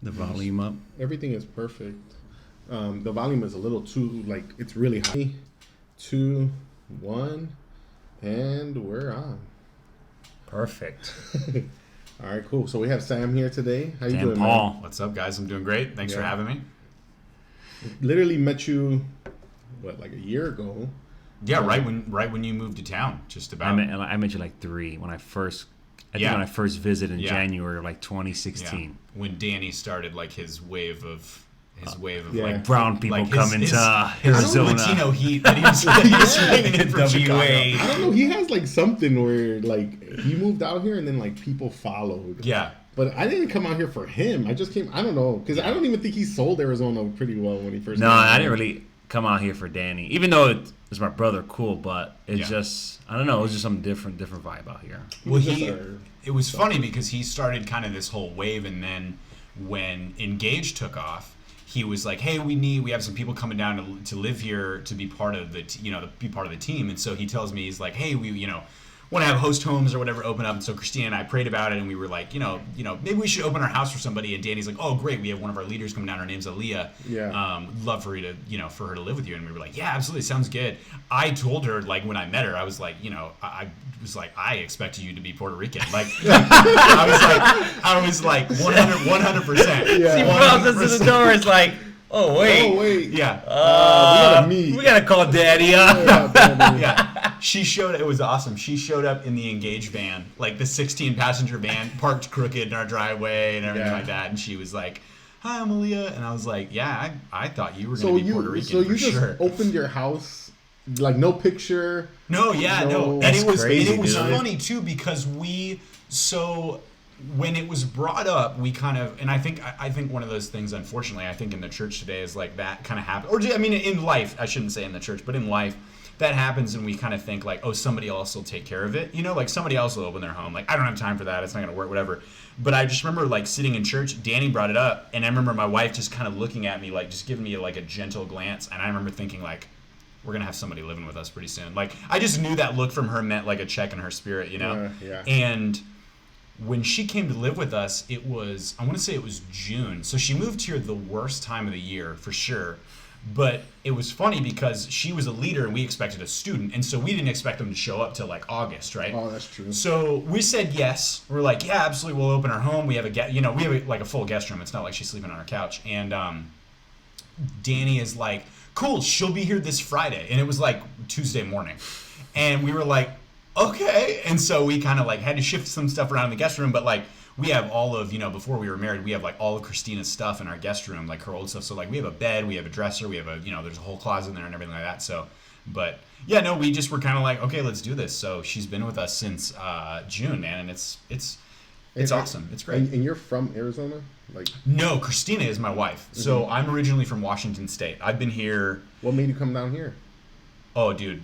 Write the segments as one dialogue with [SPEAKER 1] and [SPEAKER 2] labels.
[SPEAKER 1] The volume up.
[SPEAKER 2] Everything is perfect. The volume is a little too, like, it's really high. 2, 1, and we're on.
[SPEAKER 1] Perfect.
[SPEAKER 2] All right, cool. So we have Sam here today. How you doing,
[SPEAKER 1] Paul.
[SPEAKER 2] man?
[SPEAKER 3] What's up, guys? I'm doing great. Thanks for having me.
[SPEAKER 2] Literally met you, like a year ago?
[SPEAKER 3] Yeah, right when you moved to town, just about.
[SPEAKER 1] I met you like 3 when I first. I think when I first visited in January of like 2016.
[SPEAKER 3] Yeah. When Danny stared like his wave of
[SPEAKER 1] like brown people
[SPEAKER 3] like
[SPEAKER 1] coming to
[SPEAKER 3] his
[SPEAKER 1] Arizona.
[SPEAKER 3] Latino heat that he's bringing in from
[SPEAKER 1] WA.
[SPEAKER 3] Chicago.
[SPEAKER 2] I don't know. He has like something where like he moved out here and then like people followed.
[SPEAKER 3] Yeah.
[SPEAKER 2] But I didn't come out here for him. I just came. I don't know because I don't even think he sold Arizona pretty well when he first.
[SPEAKER 1] No,
[SPEAKER 2] came
[SPEAKER 1] I
[SPEAKER 2] out.
[SPEAKER 1] didn't really come out here for Danny, even though it was my brother. Cool, but it's just I don't know. It was just some different vibe out here.
[SPEAKER 3] Well, it was funny because he started kind of this whole wave, and then when Engage took off, he was like, "Hey, we have some people coming down to live here to be part of the to be part of the team." And so he tells me, he's like, "Hey, we want to have host homes or whatever open up." And so Christina and I prayed about it, and we were like, maybe we should open our house for somebody. And Danny's like, "Oh, great, we have one of our leaders coming down. Her name's Aaliyah.
[SPEAKER 2] Yeah.
[SPEAKER 3] Love for her to for her to live with you." And we were like, "Yeah, absolutely, sounds good." I told her like when I met her, I was like, I was like, I expected you to be Puerto Rican. Like, I was like 100%.
[SPEAKER 2] Yeah.
[SPEAKER 1] She brought us to the door. It's like, oh wait,
[SPEAKER 3] Yeah.
[SPEAKER 2] we gotta meet.
[SPEAKER 1] we gotta call Daddy up.
[SPEAKER 3] Yeah, she showed. It was awesome. She showed up in the Engage van, like the 16-passenger van, parked crooked in our driveway and everything like that. And she was like, "Hi, I'm Aaliyah," and I was like, "Yeah, I thought you were going to be Puerto Rican."
[SPEAKER 2] So you
[SPEAKER 3] for
[SPEAKER 2] just
[SPEAKER 3] sure.
[SPEAKER 2] opened your house, like no picture.
[SPEAKER 3] No, and
[SPEAKER 1] That's
[SPEAKER 3] it was
[SPEAKER 1] crazy,
[SPEAKER 3] dude. funny too because when it was brought up, we kind of, and I think one of those things, unfortunately, I think in the church today is like that kind of happen, or I mean in life, I shouldn't say in the church, but in life, that happens, and we kind of think like, oh, somebody else will take care of it, like somebody else will open their home, like I don't have time for that, it's not gonna work, whatever. But I just remember like sitting in church, Danny brought it up, and I remember my wife just kind of looking at me, like just giving me like a gentle glance, and I remember thinking like, we're gonna have somebody living with us pretty soon. Like I just knew that look from her meant like a check in her spirit,
[SPEAKER 2] Yeah.
[SPEAKER 3] And when she came to live with us, I want to say it was June. So she moved here the worst time of the year for sure. But it was funny because she was a leader and we expected a student. And so we didn't expect them to show up till like August, right?
[SPEAKER 2] Oh, that's true.
[SPEAKER 3] So we said yes. We're like, yeah, absolutely. We'll open our home. We have like a full guest room. It's not like she's sleeping on our couch. And Danny is like, cool, she'll be here this Friday. And it was like Tuesday morning. And we were like, okay. And so we kind of like had to shift some stuff around in the guest room, but like we have all of, before we were married, we have like all of Christina's stuff in our guest room, like her old stuff. So like we have a bed, we have a dresser, we have there's a whole closet in there and everything like that. So, but yeah, no, we just were kind of like, okay, let's do this. So she's been with us since June, man. And it's awesome. It's great.
[SPEAKER 2] And you're from Arizona? Like
[SPEAKER 3] No, Christina is my wife. Mm-hmm. So I'm originally from Washington State. I've been here.
[SPEAKER 2] What made you come down here?
[SPEAKER 3] Oh, dude.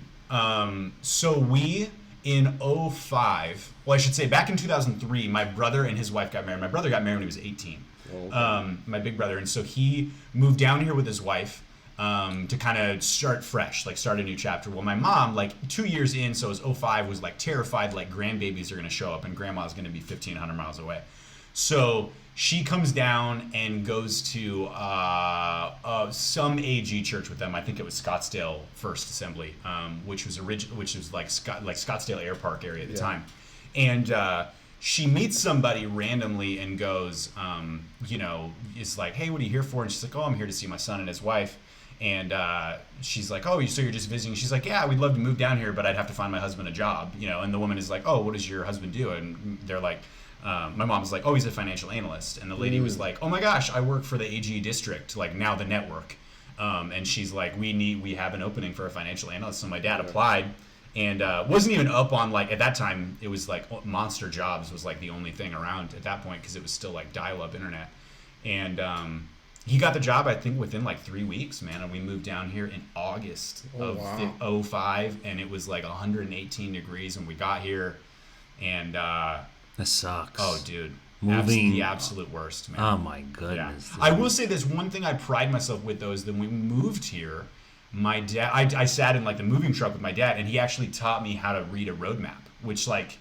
[SPEAKER 3] So we, in 2005, well, I should say back in 2003, my brother and his wife got married. My brother got married when he was 18.
[SPEAKER 2] Oh, okay.
[SPEAKER 3] My big brother. And so he moved down here with his wife to kind of start fresh, like start a new chapter. Well, my mom, like 2 years in, so it was 2005, was like terrified like grandbabies are going to show up and grandma's going to be 1,500 miles away. So she comes down and goes to some AG church with them. I think it was Scottsdale First Assembly, which was like Scottsdale Air Park area at the time. And she meets somebody randomly and goes, is like, hey, what are you here for? And she's like, oh, I'm here to see my son and his wife. And she's like, oh, so you're just visiting? She's like, yeah, we'd love to move down here, but I'd have to find my husband a job. And the woman is like, oh, what does your husband do? And they're like, my mom's like, oh, he's a financial analyst. And the lady was like, oh my gosh, I work for the AG district, like now the network. And she's like, we have an opening for a financial analyst. So my dad applied and wasn't even up on like, at that time, it was like Monster Jobs was like the only thing around at that point because it was still like dial-up internet. And he got the job, I think, within like 3 weeks, man. And we moved down here in August of 2005. And it was like 118 degrees when we got here. And
[SPEAKER 1] that sucks.
[SPEAKER 3] Oh, dude.
[SPEAKER 1] Moving.
[SPEAKER 3] The absolute worst, man.
[SPEAKER 1] Oh, my goodness.
[SPEAKER 3] Yeah. I will say there's one thing I pride myself with, though, is that when we moved here, my dad, I sat in like the moving truck with my dad, and he actually taught me how to read a roadmap, which like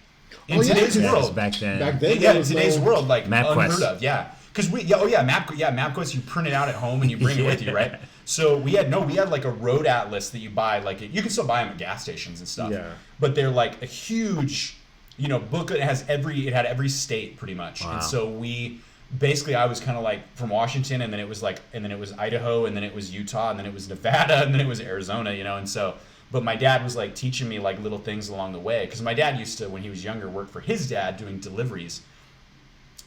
[SPEAKER 3] in today's world,
[SPEAKER 1] back then,
[SPEAKER 3] in today's world, like
[SPEAKER 1] MapQuest.
[SPEAKER 3] unheard of, yeah. because MapQuest, you print it out at home and you bring it with you, right? So we had like a road atlas that you buy, like you can still buy them at gas stations and stuff.
[SPEAKER 2] Yeah.
[SPEAKER 3] But they're like a huge, book. It had every state pretty much.
[SPEAKER 1] Wow.
[SPEAKER 3] And so I was kind of like from Washington, and then it was Idaho, and then it was Utah, and then it was Nevada, and then it was Arizona, and so. But my dad was like teaching me like little things along the way, because my dad used to, when he was younger, work for his dad doing deliveries.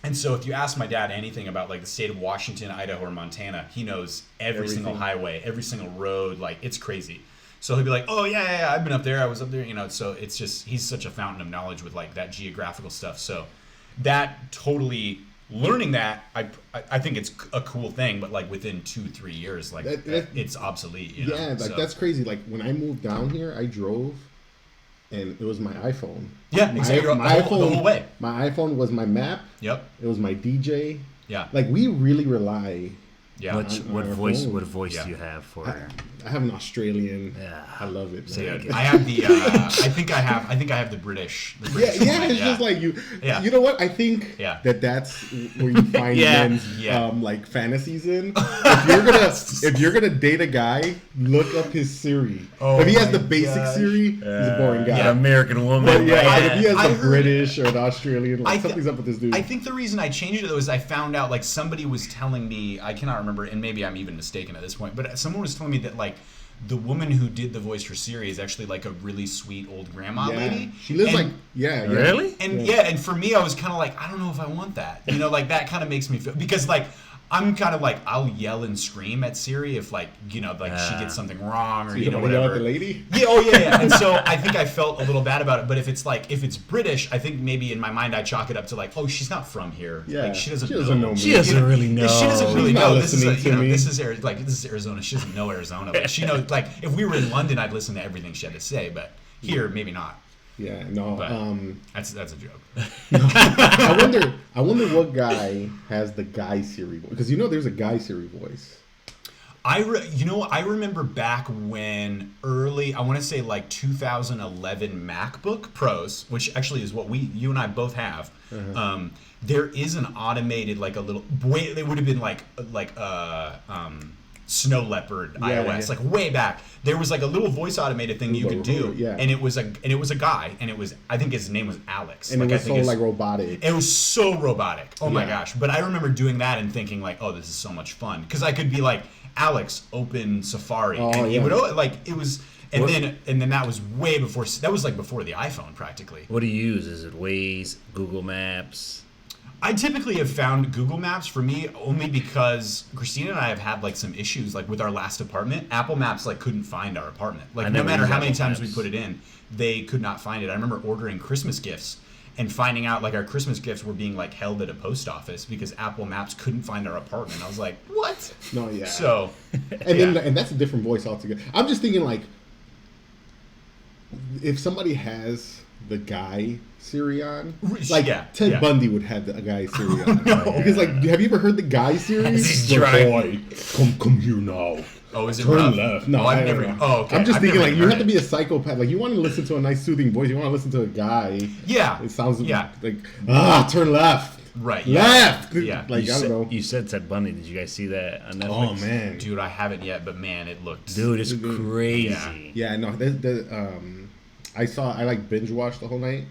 [SPEAKER 3] And so if you ask my dad anything about like the state of Washington, Idaho, or Montana, he knows every single highway, every single road. Like, it's crazy. So he'll be like, oh yeah, I've been up there. I was up there, So it's just, he's such a fountain of knowledge with like that geographical stuff. So that totally, learning that, I think it's a cool thing, but like within 2-3 years, like it's obsolete.
[SPEAKER 2] Yeah, that's crazy. Like when I moved down here, I drove, and it was my iPhone.
[SPEAKER 3] Yeah, exactly.
[SPEAKER 2] My iPhone,
[SPEAKER 3] the whole way.
[SPEAKER 2] My iPhone was my map.
[SPEAKER 3] Yep.
[SPEAKER 2] It was my DJ.
[SPEAKER 3] Yeah.
[SPEAKER 2] Like we really rely.
[SPEAKER 3] Yeah.
[SPEAKER 1] What voice do you have for?
[SPEAKER 2] I have an Australian.
[SPEAKER 1] Yeah.
[SPEAKER 2] I love it.
[SPEAKER 3] Dude, I have the. I think I have the British. The British
[SPEAKER 2] Yeah,
[SPEAKER 3] one,
[SPEAKER 2] it's just like you.
[SPEAKER 3] Yeah.
[SPEAKER 2] You know what? I think that's where you find men's like fantasies in. If you're gonna date a guy, look up his Siri. If he has the basic Siri, he's a boring guy.
[SPEAKER 1] Yeah, American woman.
[SPEAKER 2] But if he has a British or an Australian, like something's up with this dude.
[SPEAKER 3] I think the reason I changed it though is I found out like somebody was telling me, I cannot remember, and maybe I'm even mistaken at this point, but someone was telling me that like the woman who did the voice for Siri is actually like a really sweet old grandma lady.
[SPEAKER 2] She lives
[SPEAKER 1] Really?
[SPEAKER 3] And and for me, I was kind of like, I don't know if I want that. Like that kind of makes me feel, because like I'm kind of like, I'll yell and scream at Siri if like she gets something wrong, or
[SPEAKER 2] whatever.
[SPEAKER 3] Yell
[SPEAKER 2] at the lady?
[SPEAKER 3] Yeah. And so I think I felt a little bad about it. But if it's British, I think maybe in my mind I chalk it up to like, oh, she's not from here.
[SPEAKER 2] Yeah.
[SPEAKER 3] Like, she doesn't
[SPEAKER 2] know me.
[SPEAKER 1] She doesn't really know.
[SPEAKER 3] She doesn't really
[SPEAKER 2] She's
[SPEAKER 3] know.
[SPEAKER 2] not
[SPEAKER 3] This is
[SPEAKER 2] listening to me.
[SPEAKER 3] this is Arizona. She doesn't know Arizona. Like she knows, like if we were in London, I'd listen to everything she had to say. But here, maybe not.
[SPEAKER 2] Yeah, no.
[SPEAKER 3] But that's a joke.
[SPEAKER 2] I wonder what guy has the guy Siri voice, because there's a guy Siri voice.
[SPEAKER 3] I remember back when I want to say like 2011 MacBook Pros, which actually is what you and I both have. There is an automated like a little it would have been like Snow Leopard iOS, like way back. There was like a little voice automated thing you could do, and it was a guy, and it was, I think his name was Alex,
[SPEAKER 2] and it was so like robotic.
[SPEAKER 3] It was so robotic. Oh my gosh! But I remember doing that and thinking like, oh, this is so much fun, because I could be like, Alex, open Safari, and he would like it was. And then that was way before. That was like before the iPhone, practically.
[SPEAKER 1] What do you use? Is it Waze, Google Maps?
[SPEAKER 3] I typically have found Google Maps for me only because Christina and I have had like some issues like with our last apartment. Apple Maps like couldn't find our apartment. Like no matter how many times we put it in, they could not find it. I remember ordering Christmas gifts and finding out like our Christmas gifts were being like held at a post office because Apple Maps couldn't find our apartment. I was like, what?
[SPEAKER 2] No, yeah.
[SPEAKER 3] So,
[SPEAKER 2] and that's a different voice altogether. I'm just thinking like, if somebody has the guy Siri on, like Ted Bundy would have a guy Siri on. Because like, have you ever heard the guy Siri?
[SPEAKER 1] Boy,
[SPEAKER 2] come here now.
[SPEAKER 3] Oh, is it
[SPEAKER 2] Turn
[SPEAKER 3] rough?
[SPEAKER 2] left. No,
[SPEAKER 3] I've never. Oh, okay.
[SPEAKER 2] I'm just thinking like, you have to
[SPEAKER 3] be.
[SPEAKER 2] be a psychopath. Like, you want to listen to a nice soothing voice. You want to listen to a guy.
[SPEAKER 3] Yeah.
[SPEAKER 2] It sounds like turn left.
[SPEAKER 3] Right.
[SPEAKER 2] Left.
[SPEAKER 3] Yeah.
[SPEAKER 2] Like, I don't know.
[SPEAKER 1] You said Ted Bundy. Did you guys see that on Netflix?
[SPEAKER 2] Oh man,
[SPEAKER 3] dude, I haven't yet, but man, it looked.
[SPEAKER 1] Dude, it's crazy.
[SPEAKER 2] Yeah. No. I like binge watched the whole night.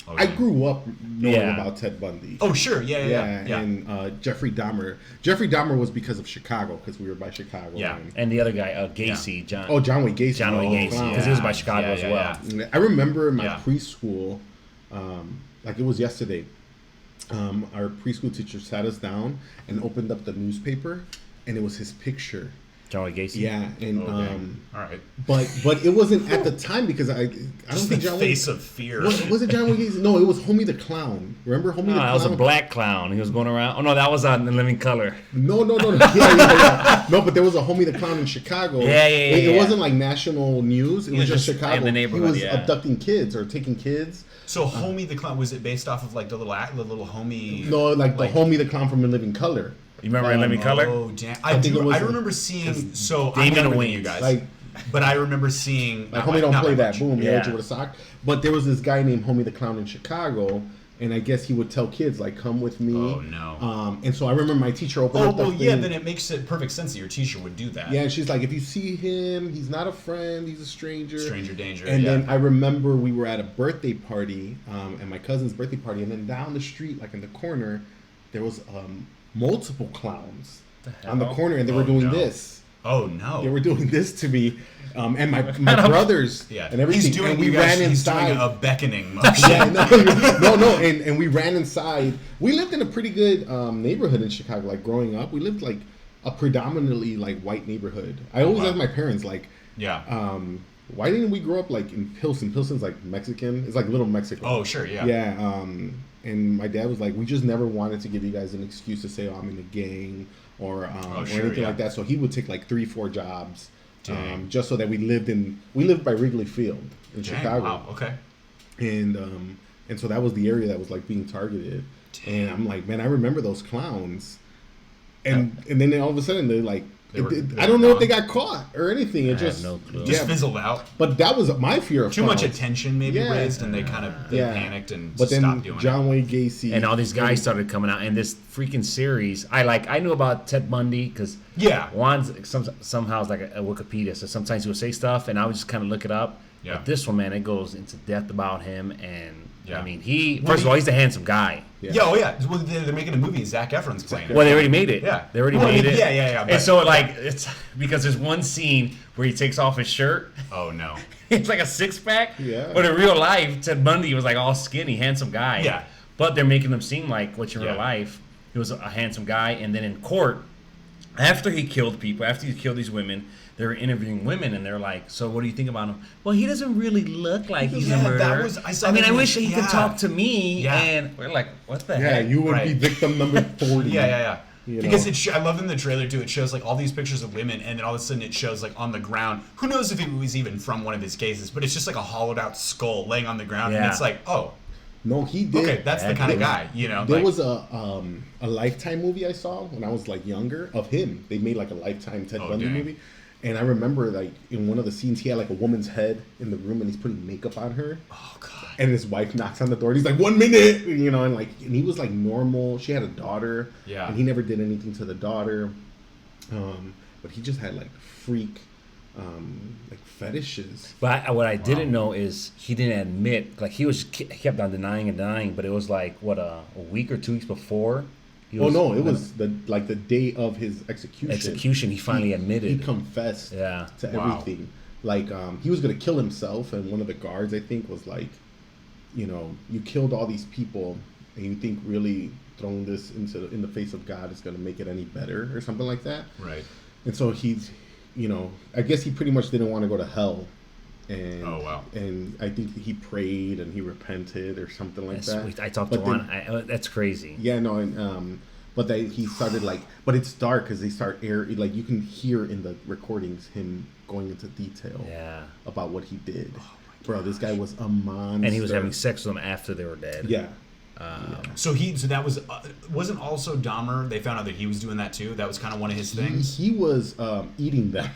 [SPEAKER 3] Oh,
[SPEAKER 2] I grew up knowing about Ted Bundy.
[SPEAKER 3] Oh sure, yeah.
[SPEAKER 2] And Jeffrey Dahmer. Jeffrey Dahmer was because of Chicago, because we were by Chicago.
[SPEAKER 1] Yeah, and the other guy, Gacy, John.
[SPEAKER 2] Oh, John Wayne Gacy.
[SPEAKER 1] John Wayne Gacy, because he was by Chicago as well.
[SPEAKER 2] I remember in my preschool, like it was yesterday. Our preschool teacher sat us down and opened up the newspaper, and it was his picture.
[SPEAKER 1] John Wayne Gacy.
[SPEAKER 2] Yeah, and
[SPEAKER 3] all right,
[SPEAKER 2] but it wasn't at the time because I don't think John
[SPEAKER 3] face of fear.
[SPEAKER 2] Was it John Wayne Gacy? No, it was Homie the Clown. Remember Homie the Clown?
[SPEAKER 1] That was a black clown. He was going around. Oh no, that was on The Living Color.
[SPEAKER 2] No. Yeah. No, but there was a Homie the Clown in Chicago.
[SPEAKER 1] Yeah.
[SPEAKER 2] It wasn't like national news. It was just Chicago.
[SPEAKER 1] In the neighborhood.
[SPEAKER 2] He was abducting kids or taking kids.
[SPEAKER 3] So Homie the Clown, was it based off of like the little homie?
[SPEAKER 2] No, like the Homie the Clown from In Living Color.
[SPEAKER 1] You remember In Living Color?
[SPEAKER 3] Oh damn! I remember seeing. So I'm younger than you guys.
[SPEAKER 2] Like,
[SPEAKER 3] but I remember seeing.
[SPEAKER 2] Like Homie don't play that. Boom, you hit you with a sock. But there was this guy named Homie the Clown in Chicago And I guess he would tell kids, like, come with me.
[SPEAKER 3] Oh, no.
[SPEAKER 2] And so I remember my teacher opened up the thing.
[SPEAKER 3] Yeah, then it makes it perfect sense that your teacher would do that.
[SPEAKER 2] Yeah, and she's like, if you see him, he's not a friend, he's a stranger.
[SPEAKER 3] Stranger danger,
[SPEAKER 2] And then I remember we were at a birthday party, at my cousin's birthday party, and then down the street, like in the corner, there was multiple clowns on the corner, and they were doing this.
[SPEAKER 3] Oh, no.
[SPEAKER 2] They were doing this to me. And my brothers and everything.
[SPEAKER 3] He's doing,
[SPEAKER 2] and we ran inside.
[SPEAKER 3] He's doing a beckoning motion.
[SPEAKER 2] Yeah, no. And we ran inside. We lived in a pretty good neighborhood in Chicago. Like growing up, we lived like a predominantly like white neighborhood. I always ask my parents like, why didn't we grow up like in Pilsen? Pilsen's like Mexican. It's like Little Mexico.
[SPEAKER 3] Oh, sure, yeah.
[SPEAKER 2] Yeah. And my dad was like, we just never wanted to give you guys an excuse to say, oh, I'm in a gang or anything like that. So he would take like 3-4 jobs. Just so that we lived by Wrigley Field in Chicago.
[SPEAKER 3] Wow, okay.
[SPEAKER 2] And so that was the area that was like being targeted. And I'm like, man, I remember those clowns. And then all of a sudden they're like, I don't know if they got caught or anything. It just
[SPEAKER 1] no clue.
[SPEAKER 3] Just fizzled out.
[SPEAKER 2] But that was my fear of
[SPEAKER 3] too much attention maybe raised, and they kind of panicked and stopped doing it.
[SPEAKER 2] John Wayne Gacy
[SPEAKER 1] and all these guys started coming out, and this freaking series. I knew about Ted Bundy because Juan's somehow is like a Wikipedia, so sometimes he would say stuff, and I would just kind of look it up. Yeah. But this one, man, it goes into depth about him, and I mean, first of all, he's a handsome guy.
[SPEAKER 3] Yeah. Well, they're making a movie. Zac Efron's playing it.
[SPEAKER 1] Well, they already made it.
[SPEAKER 3] Yeah.
[SPEAKER 1] They already made it.
[SPEAKER 3] Yeah.
[SPEAKER 1] And so, like, it's because there's one scene where he takes off his shirt.
[SPEAKER 3] Oh, no.
[SPEAKER 1] It's like a 6-pack.
[SPEAKER 2] Yeah.
[SPEAKER 1] But in real life, Ted Bundy was like all skinny, handsome guy.
[SPEAKER 3] Yeah.
[SPEAKER 1] But they're making him seem like what's in real life. He was a handsome guy. And then in court, after he killed people, after he killed these women, they were interviewing women, and they're like, so what do you think about him? Well, he doesn't really look like he's a murderer. I wish he could talk to me. Yeah. And we're like, what the heck?
[SPEAKER 2] Yeah, you would be victim number 40.
[SPEAKER 3] Yeah. Because I love in the trailer, too, it shows like all these pictures of women, and then all of a sudden it shows like on the ground, who knows if it was even from one of his cases, but it's just like a hollowed out skull laying on the ground, and it's like, oh.
[SPEAKER 2] No, he did.
[SPEAKER 3] Okay, that's the kind of guy, you know.
[SPEAKER 2] There was a Lifetime movie I saw when I was like younger of him. They made like a Lifetime Ted Bundy movie. And I remember, like, in one of the scenes, he had, like, a woman's head in the room, and he's putting makeup on her.
[SPEAKER 3] Oh, God.
[SPEAKER 2] And his wife knocks on the door, and he's like, 1 minute! You know, and he was, like, normal. She had a daughter.
[SPEAKER 3] Yeah.
[SPEAKER 2] And he never did anything to the daughter. But he just had, like, freak, like, fetishes.
[SPEAKER 1] But what I didn't know is he didn't admit, like, he kept on denying, but it was, like, a week or 2 weeks before?
[SPEAKER 2] It was the day of his execution.
[SPEAKER 1] He finally admitted.
[SPEAKER 2] He confessed to everything. Like he was gonna kill himself, and one of the guards, I think, was like, you know, you killed all these people, and you think really throwing this in the face of God is gonna make it any better or something like that.
[SPEAKER 3] Right.
[SPEAKER 2] And so he's, you know, I guess he pretty much didn't want to go to hell. And, and I think he prayed and he repented or something like that.
[SPEAKER 1] Sweet. I talked to one. That's crazy.
[SPEAKER 2] Yeah, no, and but he started like, but it's dark because they start like you can hear in the recordings him going into detail about what he did. Oh, bro, this guy was a monster.
[SPEAKER 1] And he was having sex with them after they were dead.
[SPEAKER 2] Yeah.
[SPEAKER 3] So that was wasn't also Dahmer. They found out that he was doing that too. That was kind of one of his things.
[SPEAKER 2] He was eating them.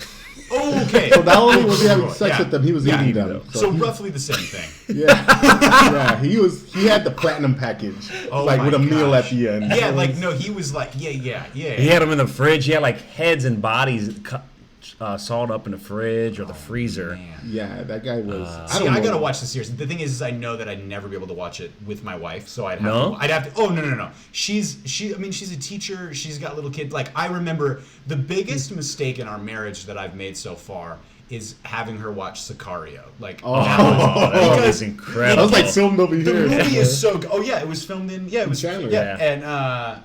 [SPEAKER 3] Oh, okay.
[SPEAKER 2] So not only was he having sex with them, he was eating them.
[SPEAKER 3] So roughly the same thing.
[SPEAKER 2] Yeah. He had the platinum package, with a meal at the end.
[SPEAKER 3] Yeah, he was like, yeah.
[SPEAKER 1] He had them in the fridge. He had like heads and bodies sawed up in the fridge or the freezer.
[SPEAKER 3] Man.
[SPEAKER 2] Yeah, that guy was.
[SPEAKER 3] I gotta watch the series. The thing is I know that I'd never be able to watch it with my wife, so I'd have to. Oh no. She's a teacher. She's got little kids. Like I remember the biggest mistake in our marriage that I've made so far is having her watch Sicario. Like,
[SPEAKER 1] that was incredible.
[SPEAKER 2] That was like filmed over here.
[SPEAKER 3] The movie is so good. Oh yeah, it was filmed in
[SPEAKER 2] Chandler.
[SPEAKER 3] Yeah, and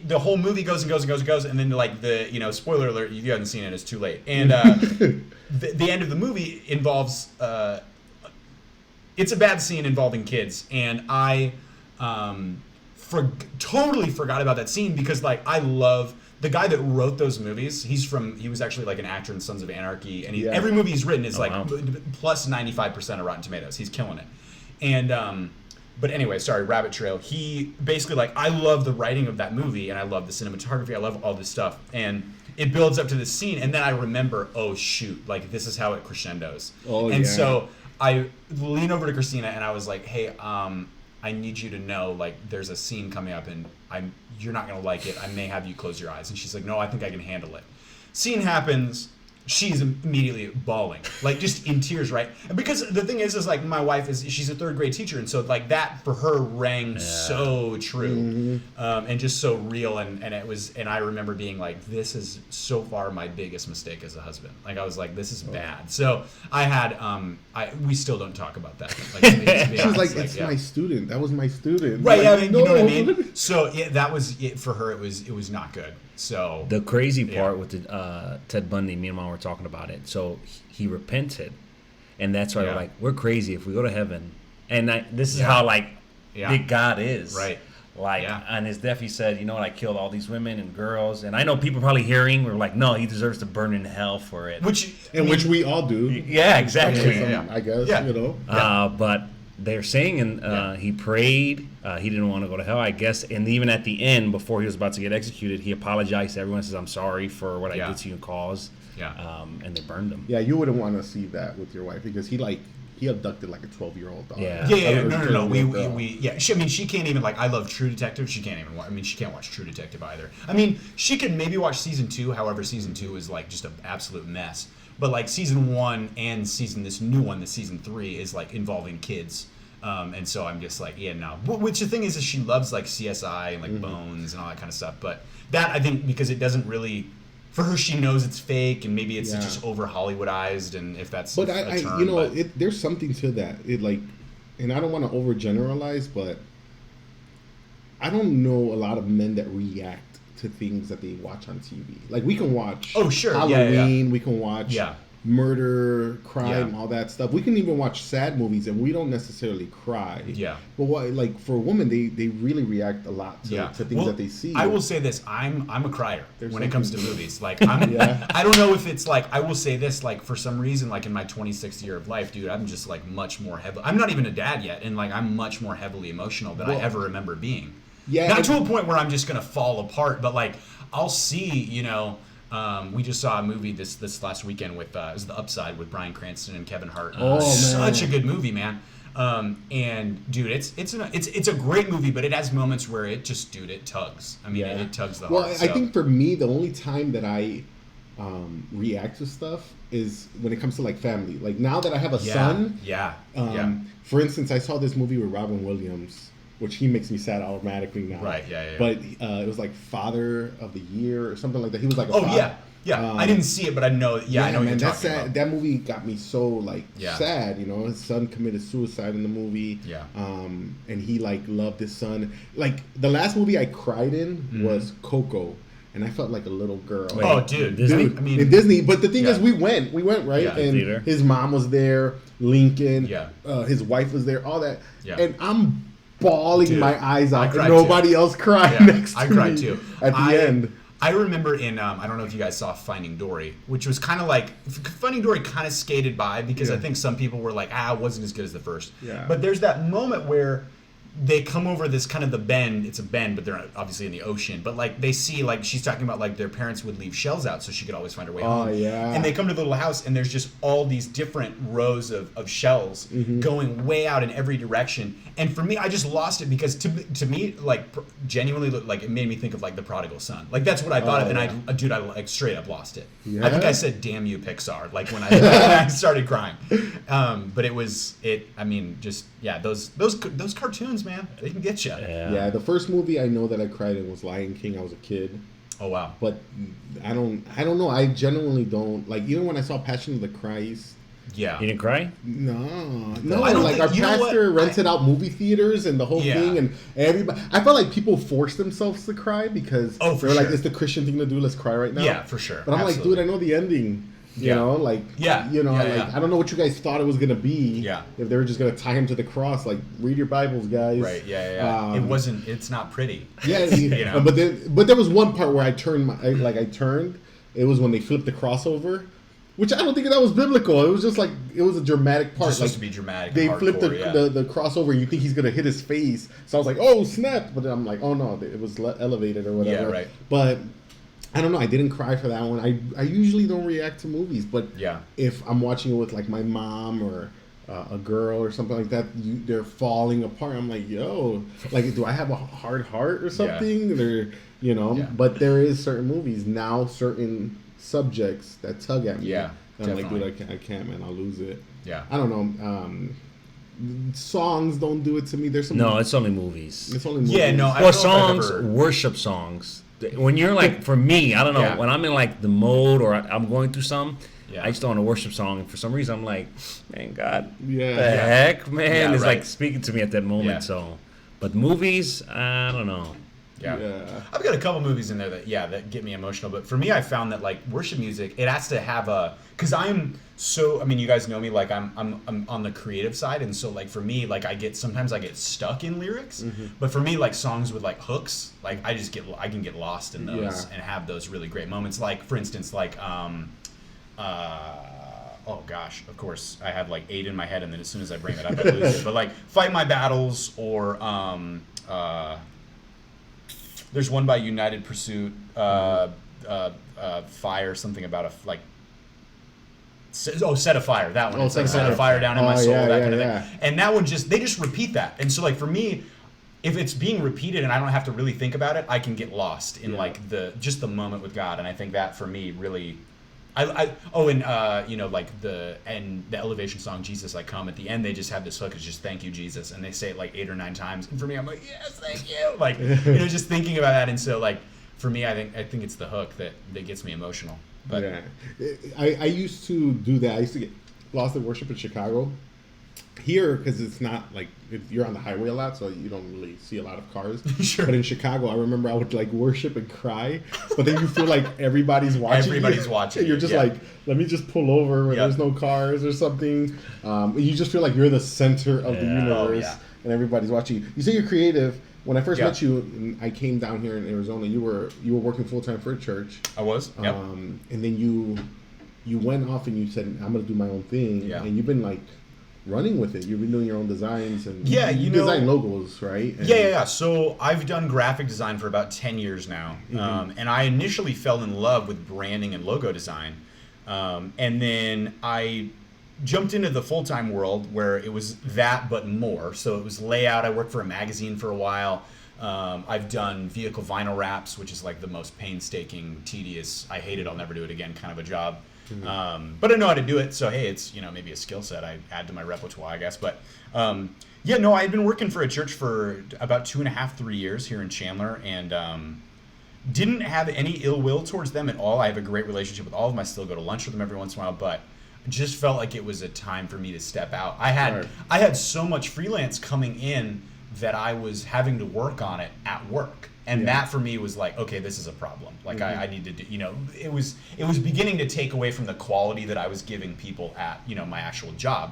[SPEAKER 3] the whole movie goes, and then like the spoiler alert, you haven't seen it, it's too late. And the end of the movie involves it's a bad scene involving kids, and I totally forgot about that scene because like I love the guy that wrote those movies. He was actually like an actor in Sons of Anarchy, and every movie he's written is plus 95% of Rotten Tomatoes. He's killing it. And but anyway, sorry, Rabbit Trail. He basically like I love the writing of that movie, and I love the cinematography. I love all this stuff, and it builds up to this scene, and then I remember, oh shoot, like this is how it crescendos. So I lean over to Christina and I was like, hey, I need you to know, like, there's a scene coming up and you're not going to like it. I may have you close your eyes. And she's like, no, I think I can handle it. Scene happens. She's immediately bawling, like just in tears, right? Because the thing is like my wife she's a third grade teacher, and so like that for her rang so true, and just so real, and I remember being like, this is so far my biggest mistake as a husband. Like I was like, this is bad. So I had we still don't talk about that. Like,
[SPEAKER 2] she was like, it's my student. That was my student.
[SPEAKER 3] Right?
[SPEAKER 2] Like,
[SPEAKER 3] Yeah, you know what I mean. So yeah, that was it for her. It was not good. So
[SPEAKER 1] the crazy part with the Ted Bundy, me and Mom were talking about it. So he repented, and that's why we're crazy if we go to heaven. And this is how big God is,
[SPEAKER 3] right?
[SPEAKER 1] Like on his death, he said, "You know what? I killed all these women and girls." And I know people probably hearing were like, "No, he deserves to burn in hell for it."
[SPEAKER 2] Which we all do.
[SPEAKER 1] Yeah, exactly.
[SPEAKER 2] I guess you know.
[SPEAKER 1] But they're saying, he prayed. He didn't want to go to hell, I guess. And even at the end, before he was about to get executed, he apologized to everyone. Says, "I'm sorry for what I did to you and caused."
[SPEAKER 3] Yeah.
[SPEAKER 1] And they burned him.
[SPEAKER 2] Yeah, you wouldn't want to see that with your wife because he abducted like a 12-year-old dog.
[SPEAKER 3] Yeah. No. She can't even I love True Detective. She can't even watch. I mean, she can't watch True Detective either. I mean, she could maybe watch season 2. However, season 2 is just an absolute mess. But season 1 and this new one, the season 3 is involving kids. And so I'm just no. Which the thing is she loves CSI and Bones and all that kind of stuff. But that I think because it doesn't really. For her, she knows it's fake, and maybe it's just over Hollywoodized, and if that's.
[SPEAKER 2] But there's something to that. And I don't want to overgeneralize, but I don't know a lot of men that react to things that they watch on TV. Like we can watch.
[SPEAKER 3] Oh sure,
[SPEAKER 2] Halloween. We can watch. Murder, crime, all that stuff. We can even watch sad movies, and we don't necessarily cry.
[SPEAKER 3] Yeah.
[SPEAKER 2] But for women, they really react a lot to things that they see.
[SPEAKER 3] I will say this: I'm a crier when it comes to movies. I don't know if it's I will say this: for some reason, in my 26th year of life, dude, I'm just much more heavy. I'm not even a dad yet, and I'm much more heavily emotional than I ever remember being.
[SPEAKER 2] Yeah.
[SPEAKER 3] Not to a point where I'm just gonna fall apart, but I'll see, we just saw a movie this last weekend with it was The Upside with Bryan Cranston and Kevin Hart. Such a good movie, man. And dude, it's a great movie, but it has moments where it tugs. I mean, it tugs the heart.
[SPEAKER 2] Well, I think for me, the only time that I react to stuff is when it comes to family. Now that I have a son. For instance, I saw this movie with Robin Williams, which he makes me sad automatically now.
[SPEAKER 3] Right, yeah.
[SPEAKER 2] But it was Father of the Year or something like that. He was a father.
[SPEAKER 3] Yeah. I didn't see it, but I know. Yeah, I know. Man,
[SPEAKER 2] that's sad. That movie got me so sad. His son committed suicide in the movie.
[SPEAKER 3] Yeah.
[SPEAKER 2] And he loved his son. The last movie I cried in was Coco. And I felt like a little girl.
[SPEAKER 3] Oh, dude. Disney? I mean,
[SPEAKER 2] in Disney. But the thing is, we went, right?
[SPEAKER 1] Yeah,
[SPEAKER 2] and
[SPEAKER 1] theater.
[SPEAKER 2] His mom was there, Lincoln.
[SPEAKER 3] Yeah.
[SPEAKER 2] His wife was there, all that.
[SPEAKER 3] Yeah.
[SPEAKER 2] And I'm bawling my eyes out.
[SPEAKER 3] And
[SPEAKER 2] nobody else cried next to me.
[SPEAKER 3] I cried too.
[SPEAKER 2] At the end.
[SPEAKER 3] I remember in, I don't know if you guys saw Finding Dory, which was kind of Finding Dory kind of skated by because I think some people were it wasn't as good as the first.
[SPEAKER 2] Yeah.
[SPEAKER 3] But there's that moment where they come over this kind of the bend. It's a bend, but they're obviously in the ocean. But they see she's talking about their parents would leave shells out so she could always find her way home.
[SPEAKER 2] Oh yeah.
[SPEAKER 3] And they come to the little house and there's just all these different rows of shells going way out in every direction. And for me, I just lost it because to me, genuinely, it made me think of the Prodigal Son. That's what I thought of, and I straight up lost it.
[SPEAKER 2] Yeah.
[SPEAKER 3] I think I said, "Damn you, Pixar!" When I started crying. But it was it. I mean, just those cartoons, man, they can get you.
[SPEAKER 2] Yeah. The first movie I know that I cried in was Lion King. I was a kid.
[SPEAKER 3] Oh wow.
[SPEAKER 2] But I don't know. I genuinely don't even when I saw Passion of the Christ.
[SPEAKER 3] Yeah.
[SPEAKER 1] You didn't cry?
[SPEAKER 2] No.
[SPEAKER 3] Our
[SPEAKER 2] pastor rented out movie theaters and the whole thing, and everybody. I felt like people forced themselves to cry because they were it's the Christian thing to do. Let's cry right now.
[SPEAKER 3] Yeah, for sure.
[SPEAKER 2] But I'm dude, I know the ending. You know, I don't know what you guys thought it was gonna be.
[SPEAKER 3] Yeah.
[SPEAKER 2] If they were just gonna tie him to the cross, read your Bibles, guys.
[SPEAKER 3] Right. Yeah. It wasn't. It's not pretty.
[SPEAKER 2] Yeah. But there was one part where I turned. I turned. It was when they flipped the crossover. Which I don't think that was biblical. It was just it was a dramatic part.
[SPEAKER 3] It's supposed to be dramatic.
[SPEAKER 2] They flipped the crossover, and you think he's gonna hit his face. So I was like, "Oh snap!" But then I'm like, "Oh no, it was elevated or whatever."
[SPEAKER 3] Yeah, right.
[SPEAKER 2] But I don't know. I didn't cry for that one. I usually don't react to movies, but if I'm watching it with my mom or a girl or something like that, they're falling apart. I'm like, yo, like, do I have a hard heart or something? Yeah. They're, you know, yeah. But there is certain movies now, certain subjects that tug at me.
[SPEAKER 3] Yeah,
[SPEAKER 2] and I'm like, dude, I can't, man, I'll lose it.
[SPEAKER 3] Yeah.
[SPEAKER 2] I don't know. Songs don't do it to me. There's some.
[SPEAKER 1] No, it's only movies.
[SPEAKER 2] It's only movies.
[SPEAKER 3] Yeah, no.
[SPEAKER 1] Or songs, worship songs. When you're like, for me, I don't know. Yeah. When I'm in like the mode or I'm going through something, I just throw on a worship song, and for some reason I'm like, man, God, the heck, man, it's like speaking to me at that moment. Yeah. So, but movies, I don't know.
[SPEAKER 3] Yeah. I've got a couple movies in there that get me emotional. But for me, I found that like worship music, it has to have because I'm so, I mean, you guys know me, like I'm on the creative side, and so like for me, like sometimes I get stuck in lyrics. Mm-hmm. But for me, like songs with like hooks, like I can get lost in those and have those really great moments. Like for instance, like oh gosh, of course I have like 8 in my head, and then as soon as I bring it up, I lose it. But like Fight My Battles or there's one by United Pursuit, Fire, something about a like. Set a Fire. That one. It's like set a fire down in my soul. That kind of thing. And that one they just repeat that. And so like for me, if it's being repeated and I don't have to really think about it, I can get lost in like the moment with God. And I think that for me really. You know, like the Elevation song "Jesus I Come," at the end they just have this hook. It's just "Thank you, Jesus," and they say it like 8 or 9 times. And for me, I'm like, yes, thank you. Like you know, just thinking about that. And so like for me, I think it's the hook that gets me emotional. But
[SPEAKER 2] I used to do that. I used to get lost in worship in Chicago. Here, because it's not like you're on the highway a lot, so you don't really see a lot of cars.
[SPEAKER 3] Sure.
[SPEAKER 2] But in Chicago, I remember I would like worship and cry, but then you feel like everybody's watching.
[SPEAKER 3] Everybody's watching.
[SPEAKER 2] You're just like, let me just pull over where there's no cars or something. You just feel like you're the center of the universe, and everybody's watching you. You say you're creative. When I first met you, and I came down here in Arizona, you were working full time for a church.
[SPEAKER 3] I was. Yep.
[SPEAKER 2] And then you went off and you said, I'm going to do my own thing. Yeah. And you've been like running with it. You've been doing your own designs and you design logos, right? And
[SPEAKER 3] yeah. So I've done graphic design for about 10 years now. Mm-hmm. And I initially fell in love with branding and logo design. And then I jumped into the full-time world where it was that but more. So it was layout. I worked for a magazine for a while. I've done vehicle vinyl wraps, which is like the most painstaking, tedious, I hate it, I'll never do it again kind of a job. But I know how to do it, so hey, it's maybe a skill set I add to my repertoire, I guess. But I had been working for a church for about 2.5, 3 years here in Chandler, and didn't have any ill will towards them at all. I have a great relationship with all of them. I still go to lunch with them every once in a while, but just felt like it was a time for me to step out. I had so much freelance coming in that I was having to work on it at work. And that for me was like, okay, this is a problem. Like I need to do, it was beginning to take away from the quality that I was giving people at, my actual job.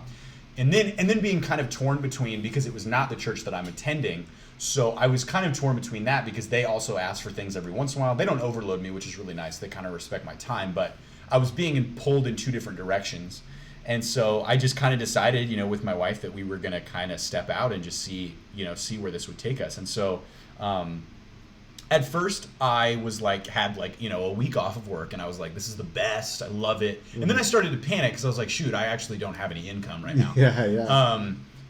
[SPEAKER 3] And then being kind of torn between, because it was not the church that I'm attending. So I was kind of torn between that because they also ask for things every once in a while. They don't overload me, which is really nice. They kind of respect my time, but I was being pulled in 2 different directions. And so I just kind of decided, with my wife that we were going to kind of step out and just see where this would take us. And so, at first, I was had a week off of work, and I was like, this is the best. I love it. Mm-hmm. And then I started to panic because I was like, shoot, I actually don't have any income right now.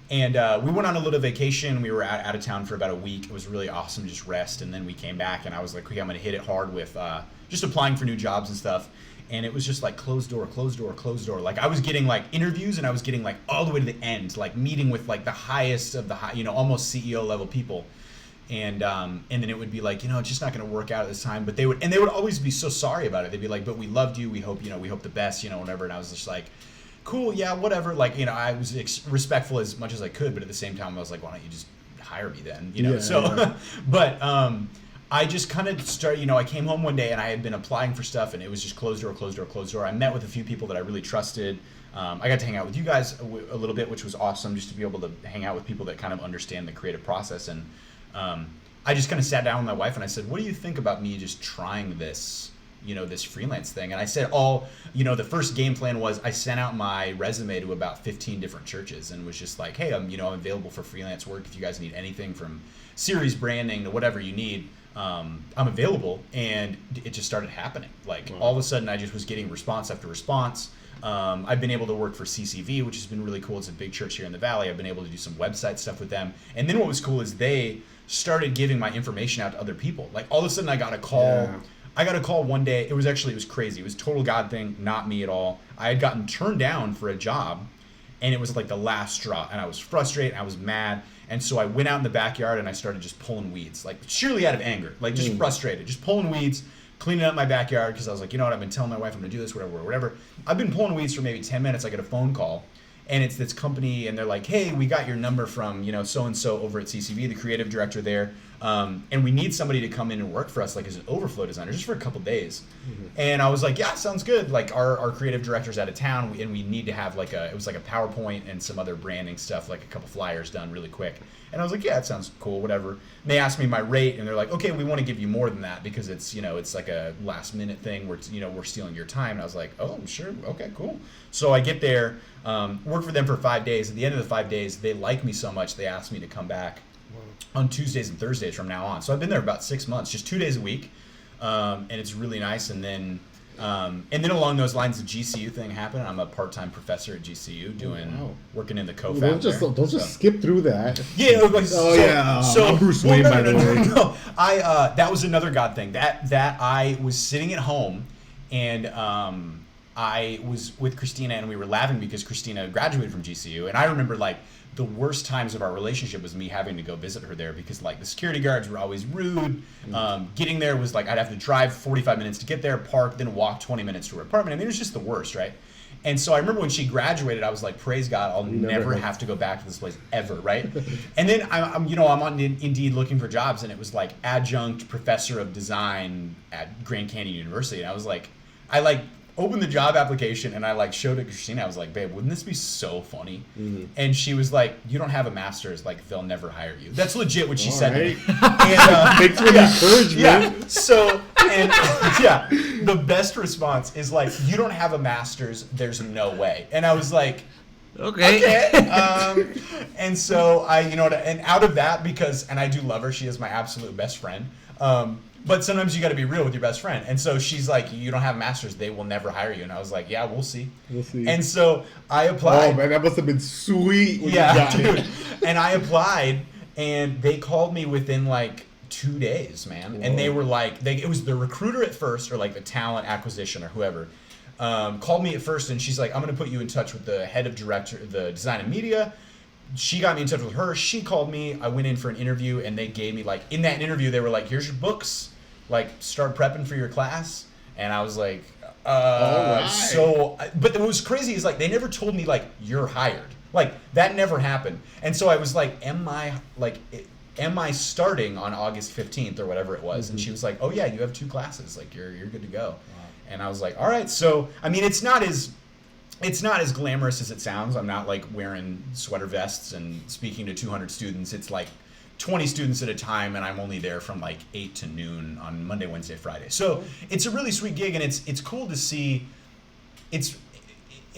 [SPEAKER 3] And we went on a little vacation. We were out of town for about a week. It was really awesome, just rest. And then we came back, and I was like, okay, I'm going to hit it hard with just applying for new jobs and stuff. And it was just like closed door, closed door, closed door. Like I was getting interviews, and I was getting all the way to the end, meeting with the highest of the high, almost CEO level people. And then it would be it's just not going to work out at this time. But they would always be so sorry about it. They'd be like, but we loved you. We hope, we hope the best, whatever. And I was just like, cool, yeah, whatever. I was respectful as much as I could, but at the same time, I was like, why don't you just hire me then? But I just kind of started, I came home one day and I had been applying for stuff, and it was just closed door, closed door, closed door. I met with a few people that I really trusted. I got to hang out with you guys a little bit, which was awesome, just to be able to hang out with people that kind of understand the creative process. And I just kind of sat down with my wife and I said, what do you think about me just trying this, this freelance thing? And I said, the first game plan was I sent out my resume to about 15 different churches and was just like, hey, I'm available for freelance work if you guys need anything from series branding to whatever you need. I'm available, and it just started happening. Like all of a sudden, I just was getting response after response. I've been able to work for CCV, which has been really cool. It's a big church here in the Valley. I've been able to do some website stuff with them. And then what was cool is they started giving my information out to other people. Like all of a sudden I got a call. Yeah. I got a call one day. It was crazy. It was a total God thing, not me at all. I had gotten turned down for a job, and it was like the last straw. And I was frustrated. I was mad. And so I went out in the backyard and I started just pulling weeds, like surely out of anger, like just frustrated, just pulling weeds, cleaning up my backyard, because I was like, you know what, I've been telling my wife I'm gonna do this, whatever. I've been pulling weeds for maybe 10 minutes. I get a phone call, and it's this company, and they're like, hey, we got your number from, you know, so-and-so over at CCV, the creative director there, and we need somebody to come in and work for us, like as an overflow designer, just for a couple days. And I was like, yeah, sounds good. Like our creative director's out of town, and we need to have it was like a PowerPoint and some other branding stuff, like a couple flyers done really quick. And I was like, yeah, it sounds cool, whatever. And they asked me my rate, and they're like, okay, we want to give you more than that because it's, you know, it's like a last minute thing where it's, you know, we're stealing your time. And I was like, oh, sure, okay, cool. So I get there, work for them for 5 days. At the end of the 5 days, they like me so much, they asked me to come back on Tuesdays and Thursdays from now on. So I've been there about 6 months, just 2 days a week, and it's really nice. And then along those lines, the GCU thing happened. I'm a part-time professor at GCU working in the co-fab.
[SPEAKER 2] Don't just skip through that.
[SPEAKER 3] Yeah.
[SPEAKER 2] I'm Bruce Wayne, by the way.
[SPEAKER 3] No. That was another God thing. That I was sitting at home, and I was with Christina, and we were laughing because Christina graduated from GCU, and I remember like the worst times of our relationship was me having to go visit her there because like the security guards were always rude. Getting there was like I'd have to drive 45 minutes to get there, park, then walk 20 minutes to her apartment. I mean, it was just the worst, right? And so I remember when she graduated, I was like, praise God, I'll never have to go back to this place ever, right? And then I'm on Indeed looking for jobs, and it was like adjunct professor of design at Grand Canyon University. And I was like, opened the job application, and I showed it to Christina. I was like, babe, wouldn't this be so funny? And she was like, you don't have a master's, like they'll never hire you. That's legit what she said to me. And,
[SPEAKER 2] thanks for the encouragement.
[SPEAKER 3] Yeah. So, and yeah, the best response is like, you don't have a master's, there's no way. And I was like, okay. And so and out of that, and I do love her, she is my absolute best friend. But sometimes you got to be real with your best friend. And so she's like, you don't have a master's, they will never hire you. And I was like, yeah, we'll see. And so I applied.
[SPEAKER 2] Oh, man, that must have been sweet.
[SPEAKER 3] Yeah, dude. And I applied, and they called me within like 2 days, man. Whoa. And they were like, it was the recruiter at first, or like the talent acquisition or whoever, called me at first, and she's like, I'm going to put you in touch with the head of the design and media. She got me in touch with her. She called me. I went in for an interview, and they gave me like, in that interview, they were like, here's your books, like start prepping for your class. And I was like, all right. So, but what was crazy is like, they never told me like, you're hired. Like that never happened. And so I was like, am I starting on August 15th or whatever it was? And she was like, oh yeah, you have 2 classes. Like you're good to go. Wow. And I was like, all right. So, I mean, it's not as glamorous as it sounds. I'm not like wearing sweater vests and speaking to 200 students. It's like 20 students at a time, and I'm only there from like 8 to noon on Monday, Wednesday, Friday. So it's a really sweet gig, and it's cool to see. It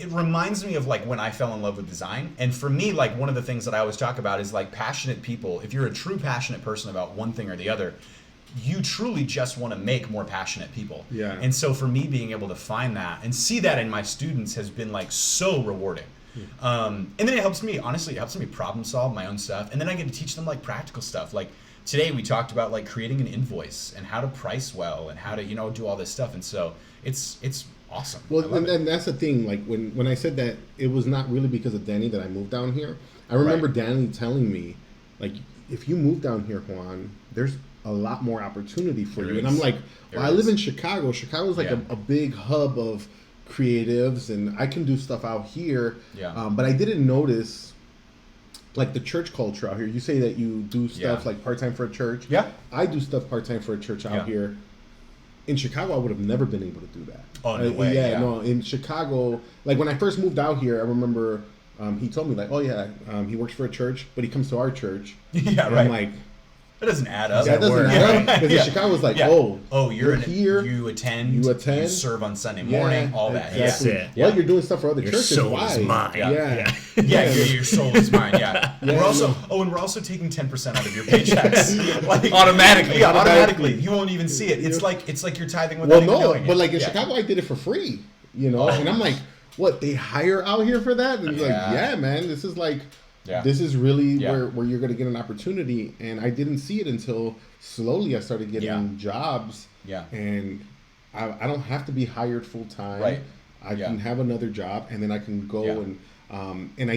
[SPEAKER 3] reminds me of like when I fell in love with design. And for me, like one of the things that I always talk about is like passionate people. If you're a true passionate person about one thing or the other, you truly just want to make more passionate people.
[SPEAKER 2] Yeah.
[SPEAKER 3] And so for me, being able to find that and see that in my students has been like so rewarding. And then it helps me problem solve my own stuff. And then I get to teach them like practical stuff. Like today we talked about like creating an invoice and how to price well and how to, do all this stuff. And so it's awesome.
[SPEAKER 2] Well, and that's the thing. Like when I said that it was not really because of Danny that I moved down here. I remember Danny telling me, like, if you move down here, Juan, there's a lot more opportunity for you. And I'm like, I live in Chicago. Chicago's like a big hub of creatives, and I can do stuff out here.
[SPEAKER 3] Yeah.
[SPEAKER 2] But I didn't notice like the church culture out here. You say that you do stuff like part-time for a church.
[SPEAKER 3] Yeah.
[SPEAKER 2] I do stuff part-time for a church out here. In Chicago, I would have never been able to do that.
[SPEAKER 3] Oh, no way.
[SPEAKER 2] Yeah, no. In Chicago, like when I first moved out here, I remember he told me like, he works for a church, but he comes to our church.
[SPEAKER 3] Yeah,
[SPEAKER 2] and
[SPEAKER 3] right.
[SPEAKER 2] I'm like,
[SPEAKER 3] That doesn't add up.
[SPEAKER 2] That doesn't add up. Because in Chicago was like,
[SPEAKER 3] you're
[SPEAKER 2] here,
[SPEAKER 3] you attend, you serve on Sunday morning, all that.
[SPEAKER 2] Exactly.
[SPEAKER 1] That's it.
[SPEAKER 2] Well, you're doing stuff for other churches.
[SPEAKER 1] Soul
[SPEAKER 2] Why?
[SPEAKER 1] is mine.
[SPEAKER 3] Your soul is mine. Yeah. We're also taking 10% out of your paychecks, like
[SPEAKER 1] automatically.
[SPEAKER 3] Yeah, automatically. You won't even see it. It's like you're tithing without even knowing it.
[SPEAKER 2] But like in Chicago, I did it for free. And I'm like, what? They hire out here for that? And it's like, yeah, man, this is like. Yeah. This is really where you're going to get an opportunity. And I didn't see it until slowly I started getting jobs.
[SPEAKER 3] Yeah.
[SPEAKER 2] And I don't have to be hired full time.
[SPEAKER 3] Right.
[SPEAKER 2] I can have another job, and then I can go and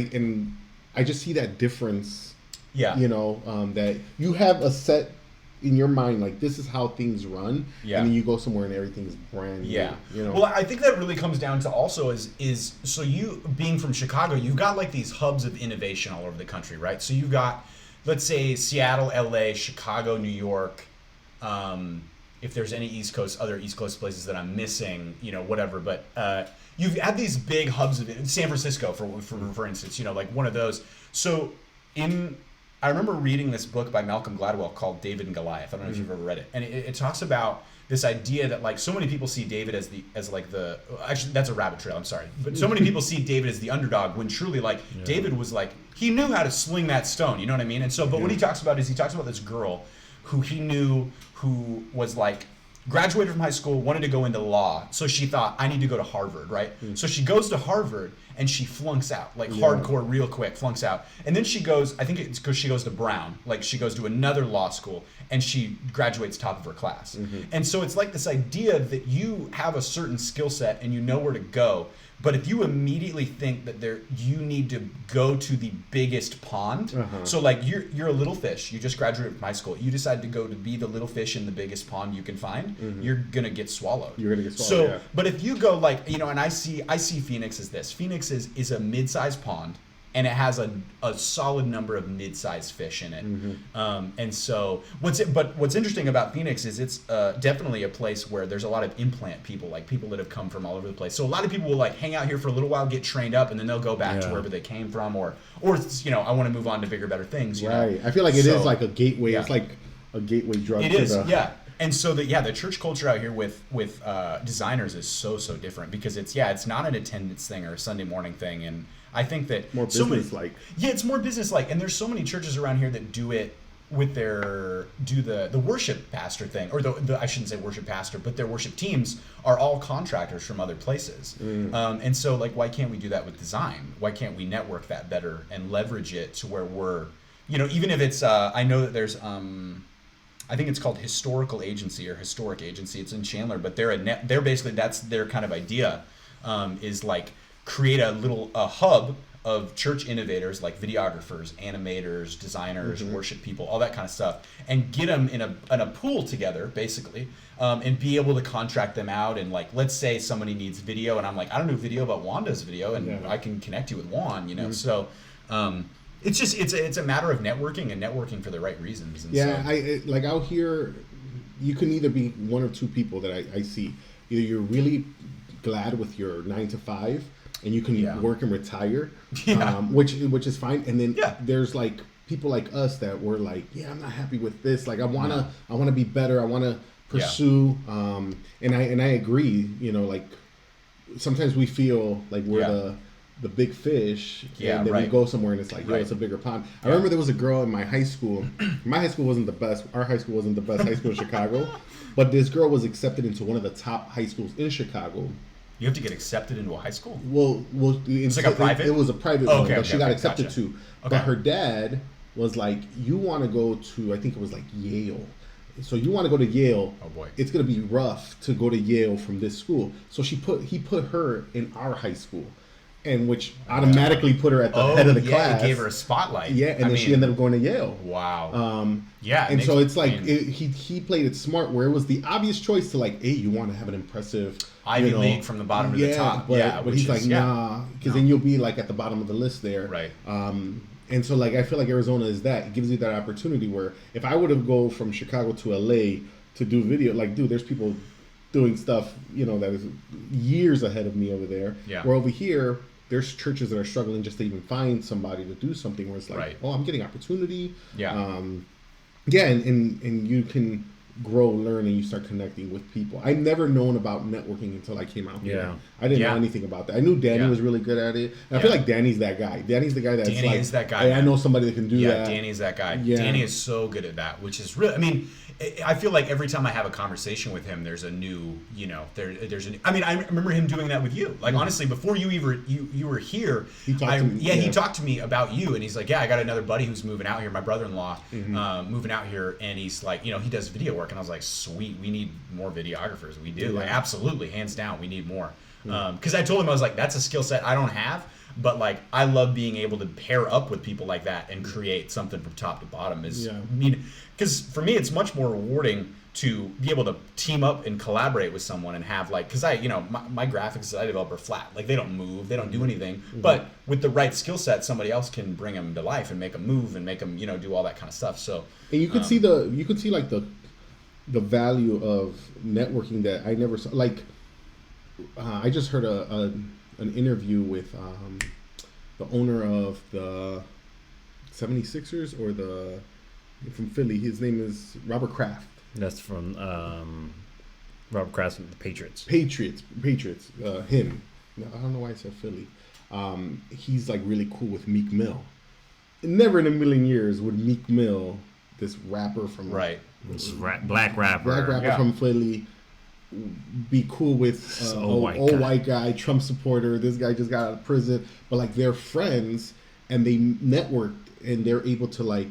[SPEAKER 2] I just see that difference. Yeah. That you have a set in your mind, like, this is how things run, and then you go somewhere and everything's brand new.
[SPEAKER 3] Well, I think that really comes down to also is so you being from Chicago, you've got like these hubs of innovation all over the country, right? So you've got, let's say, Seattle, LA, Chicago, New York. If there's any other East Coast places that I'm missing, whatever. But you've had these big hubs of San Francisco, for instance, like one of those. So I remember reading this book by Malcolm Gladwell called David and Goliath. I don't know if you've ever read it. And it talks about this idea that like so many people see David actually that's a rabbit trail, I'm sorry. But so many people see David as the underdog when truly like David was like, he knew how to sling that stone, you know what I mean? And so, but what he talks about this girl who he knew who was like, graduated from high school, wanted to go into law. So she thought, I need to go to Harvard, right? So she goes to Harvard and she flunks out, like hardcore, real quick, flunks out. And then she goes, I think it's because she goes to Brown, like she goes to another law school and she graduates top of her class. And so it's like this idea that you have a certain skill set and you know where to go. But if you immediately think that you need to go to the biggest pond, so like you're a little fish, you just graduated from high school, you decide to go to be the little fish in the biggest pond you can find, you're gonna get swallowed. So, but if you go like, and I see Phoenix as this. Phoenix is a mid-sized pond, and it has a solid number of mid-sized fish in it. And so what's interesting about Phoenix is it's definitely a place where there's a lot of implant people, like people that have come from all over the place. So a lot of people will like hang out here for a little while, get trained up, and then they'll go back to wherever they came from, or I want to move on to bigger, better things.
[SPEAKER 2] Right. I feel like it is like a gateway. It's like a gateway drug.
[SPEAKER 3] It is. And so the church culture out here with designers is so different because it's not an attendance thing or a Sunday morning thing, and I think that
[SPEAKER 2] more business-like.
[SPEAKER 3] It's more business-like, and there's so many churches around here that do it with the worship pastor thing, or the I shouldn't say worship pastor, but their worship teams are all contractors from other places. And so like, why can't we do that with design? Why can't we network that better and leverage it to where we're, even if it's I know that there's I think it's called Historical Agency or Historic Agency. It's in Chandler, but they're basically, that's their kind of idea, is like create a hub of church innovators like videographers, animators, designers, worship people, all that kind of stuff, and get them in a pool together, basically, and be able to contract them out. And like, let's say somebody needs video, and I'm like, I don't know video, but Juan does video, and I can connect you with Juan, So it's just it's a matter of networking and networking for the right reasons. And
[SPEAKER 2] I like out here, you can either be one or two people that I see. Either you're really glad with your 9 to 5. And you can work and retire, which is fine. And then there's like people like us that were like, I'm not happy with this. Like I wanna be better. I wanna pursue. And I agree. Like sometimes we feel like we're the big fish, and then we go somewhere and it's like, it's a bigger pond. I remember there was a girl in my high school. My high school wasn't the best. Our high school wasn't the best high school in Chicago, but this girl was accepted into one of the top high schools in Chicago.
[SPEAKER 3] You have to get accepted into a high school?
[SPEAKER 2] Well,
[SPEAKER 3] it's like a private?
[SPEAKER 2] It was a private one that she got accepted to. Okay. But her dad was like, you want to go to, I think it was like Yale. So you want to go to Yale.
[SPEAKER 3] Oh boy.
[SPEAKER 2] It's going to be rough to go to Yale from this school. So he put her in our high school, and which automatically put her at the head of the class.
[SPEAKER 3] It gave her a spotlight.
[SPEAKER 2] Yeah, and then she ended up going to Yale.
[SPEAKER 3] Wow.
[SPEAKER 2] And so it's like he played it smart, where it was the obvious choice to like, hey, you want to have an impressive
[SPEAKER 3] Ivy League from the bottom to the top.
[SPEAKER 2] But he's like, nah, because then you'll be like at the bottom of the list there.
[SPEAKER 3] Right.
[SPEAKER 2] And so like I feel like Arizona is that. It gives you that opportunity where if I would have go from Chicago to LA to do video, like, dude, there's people doing stuff, that is years ahead of me over there.
[SPEAKER 3] Yeah.
[SPEAKER 2] Where over here, there's churches that are struggling just to even find somebody to do something where it's like, I'm getting opportunity.
[SPEAKER 3] Yeah.
[SPEAKER 2] Yeah, and you can grow, learn, and you start connecting with people. I never known about networking until I came out here.
[SPEAKER 1] Yeah.
[SPEAKER 2] I didn't know anything about that. I knew Danny was really good at it. And I feel like Danny's that guy. Danny's the guy that's
[SPEAKER 3] Danny is that guy.
[SPEAKER 2] Hey, I know somebody that can do that.
[SPEAKER 3] Yeah, Danny's that guy.
[SPEAKER 2] Yeah.
[SPEAKER 3] Danny is so good at that, which is really, I mean, I feel like every time I have a conversation with him, there's a new, there's an. I mean, I remember him doing that with you. Like honestly, before you were here, he talked to me. Yeah, he talked to me about you, and he's like, yeah, I got another buddy who's moving out here, my brother-in-law, moving out here, and he's like, he does video work, and I was like, sweet, we need more videographers. We do, like, absolutely, hands down, we need more. Because I told him, I was like, that's a skill set I don't have. But like, I love being able to pair up with people like that and create something from top to bottom. I mean, because for me, it's much more rewarding to be able to team up and collaborate with someone and have like, because my graphics that I develop are flat. Like they don't move, they don't do anything. But with the right skill set, somebody else can bring them to life and make them move and make them, do all that kind of stuff. So
[SPEAKER 2] and you could see like the value of networking that I never saw. Like I just heard an interview with the owner of the 76ers or from Philly. His name is Robert Kraft.
[SPEAKER 1] That's from Robert Kraft from the Patriots.
[SPEAKER 2] Patriots. Him. I don't know why I said Philly. He's like really cool with Meek Mill. Never in a million years would Meek Mill, this rapper from
[SPEAKER 1] black rapper
[SPEAKER 2] from Philly, be cool with old white guy, Trump supporter. This guy just got out of prison, but like they're friends and they networked and they're able to like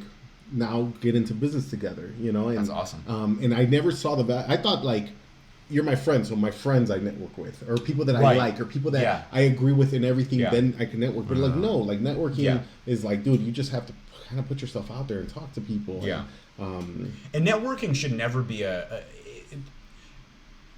[SPEAKER 2] now get into business together. And
[SPEAKER 3] that's awesome.
[SPEAKER 2] And I never saw the value. I thought like you're my friend, so my friends I network with, or people that I like, or people that I agree with in everything. Then I can network. But like no, like networking is like, dude, you just have to kind of put yourself out there and talk to people.
[SPEAKER 3] Yeah. And networking should never be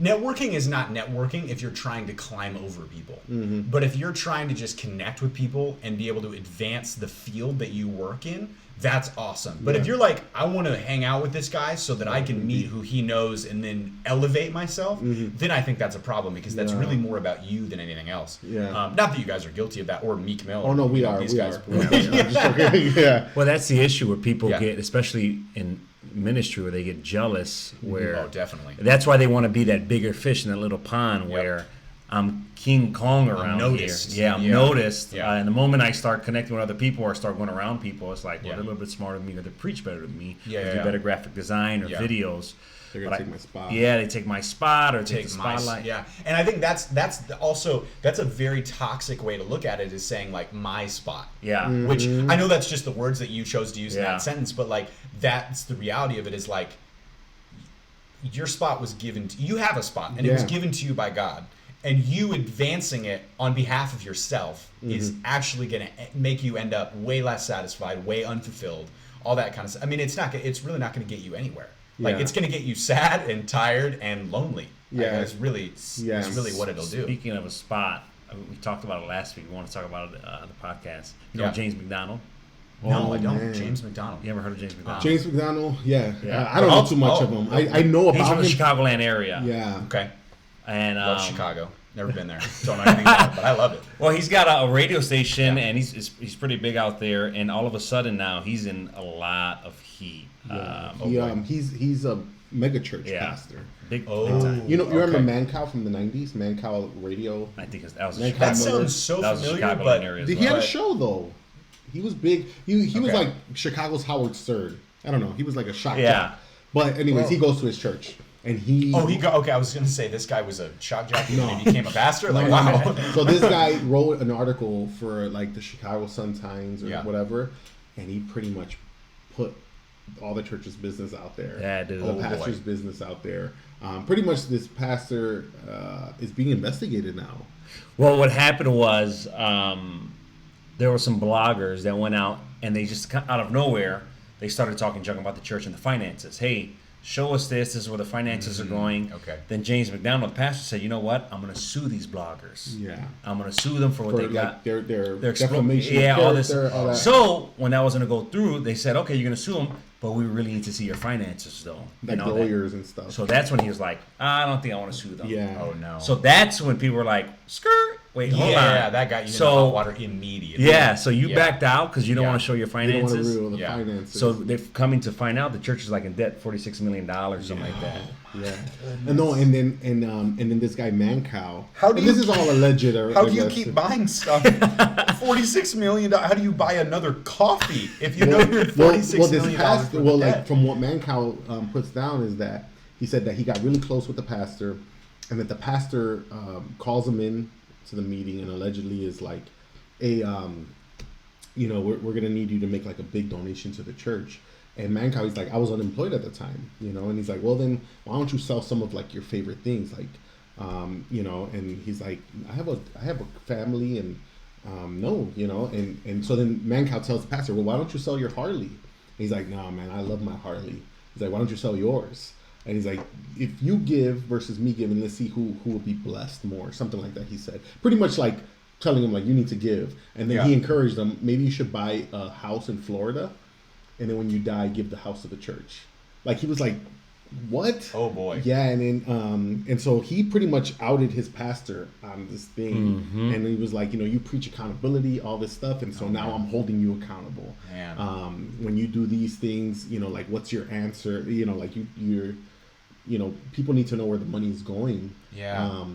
[SPEAKER 3] networking is not networking if you're trying to climb over people. But if you're trying to just connect with people and be able to advance the field that you work in, that's awesome. But if you're like, I want to hang out with this guy so that I can meet who he knows and then elevate myself, then I think that's a problem because that's really more about you than anything else. Not that you guys are guilty of that or Meek Mill.
[SPEAKER 2] Oh no, we are. These guys.
[SPEAKER 1] Well, that's the issue where people get, especially in ministry, where they get jealous. Where
[SPEAKER 3] definitely.
[SPEAKER 1] That's why they want to be that bigger fish in that little pond where I'm King Kong around
[SPEAKER 3] noticed.
[SPEAKER 1] here. I'm noticed. And the moment I start connecting with other people or start going around people, it's like, well, they're a little bit smarter than me, or they preach better than me, or do better graphic design or videos.
[SPEAKER 2] They're gonna take my spot.
[SPEAKER 1] Yeah, they take my spot or take the spotlight.
[SPEAKER 3] And I think that's also a very toxic way to look at it, is saying like my spot. Which I know that's just the words that you chose to use in that sentence, but like that's the reality of it, is like your spot was given to you. Have a spot, and it was given to you by God. And you advancing it on behalf of yourself is actually going to make you end up way less satisfied, way unfulfilled, all that kind of stuff. I mean, it's really not going to get you anywhere. Like it's going to get you sad and tired and lonely. It's really what it'll do.
[SPEAKER 1] Speaking of a spot, we talked about it last week. We want to talk about it on the podcast. You know James McDonald?
[SPEAKER 3] No, I don't. Man. James McDonald.
[SPEAKER 1] You ever heard of James McDonald?
[SPEAKER 2] James McDonald, I don't know too much of him. I know about him.
[SPEAKER 1] He's from the Chicagoland area.
[SPEAKER 2] Yeah.
[SPEAKER 3] Okay.
[SPEAKER 1] And
[SPEAKER 3] love Chicago. Never been there. Don't know anything about it, but I love it.
[SPEAKER 1] Well, he's got a radio station, and he's pretty big out there. And all of a sudden now he's in a lot of heat.
[SPEAKER 2] He's a mega church pastor.
[SPEAKER 1] Big time.
[SPEAKER 2] You remember Mancow from the '90s? Mancow Radio.
[SPEAKER 1] I think that was
[SPEAKER 3] that sounds so familiar. But
[SPEAKER 2] he had a show though. He was big. He was like Chicago's Howard Stern. I don't know. He was like a shock jock. But anyways, he goes to his church. And
[SPEAKER 3] okay, I was going to say this guy was a shock jockey and he became a pastor. Like, wow.
[SPEAKER 2] So this guy wrote an article for like the Chicago Sun-Times or whatever, and he pretty much put all the church's business out there. All the pastor's business out there. Pretty much this pastor is being investigated now.
[SPEAKER 1] Well, what happened was there were some bloggers that went out and they just out of nowhere, they started talking junk about the church and the finances. Hey, show us this is where the finances are going.
[SPEAKER 3] Okay.
[SPEAKER 1] Then James McDonald, the pastor, said, you know what? I'm going to sue these bloggers.
[SPEAKER 2] Yeah.
[SPEAKER 1] I'm going to sue them for what they got.
[SPEAKER 2] Their defamation of
[SPEAKER 1] all
[SPEAKER 2] character,
[SPEAKER 1] this.
[SPEAKER 2] all that.
[SPEAKER 1] So when that was going to go through, they said, okay, you're going to sue them. but we really need to see your finances though.
[SPEAKER 2] Like lawyers and stuff.
[SPEAKER 1] So that's when he was like, I don't think I want to sue them.
[SPEAKER 2] Yeah.
[SPEAKER 3] Oh no.
[SPEAKER 1] So that's when people were like, skirt. Wait, hold on.
[SPEAKER 3] Yeah, that got you in the hot water immediately.
[SPEAKER 1] Yeah, so you backed out because you don't want to show your finances.
[SPEAKER 2] You don't want to reveal the finances.
[SPEAKER 1] So they're coming to find out the church is like in debt, $46 million, something like that.
[SPEAKER 2] Yeah. And then this guy Mancow. This is all alleged.
[SPEAKER 3] How do you keep buying stuff? $46 million. How do you buy another coffee if you know you're $46 million?
[SPEAKER 2] Well, like from what Mancow puts down is that he said that he got really close with the pastor, and that the pastor calls him in to the meeting and allegedly is like, we're gonna need you to make like a big donation to the church. And Mancow, he's like, I was unemployed at the time, and he's like, well then why don't you sell some of like your favorite things, like and he's like, I have a family and and so then Mancow tells the pastor, well, why don't you sell your Harley? And he's like, no man, I love my Harley. He's like, why don't you sell yours? And he's like, if you give versus me giving, let's see who will be blessed more. Something like that, he said. Pretty much like telling him, like, you need to give. And then he encouraged them, maybe you should buy a house in Florida. And then when you die, give the house to the church. Like, he was like, what?
[SPEAKER 3] Oh, boy.
[SPEAKER 2] Yeah, and then, and so he pretty much outed his pastor on this thing. Mm-hmm. And he was like, you preach accountability, all this stuff. And so now I'm holding you accountable. Man. When you do these things, like, what's your answer? Like, you're... people need to know where the money's going.
[SPEAKER 3] Yeah.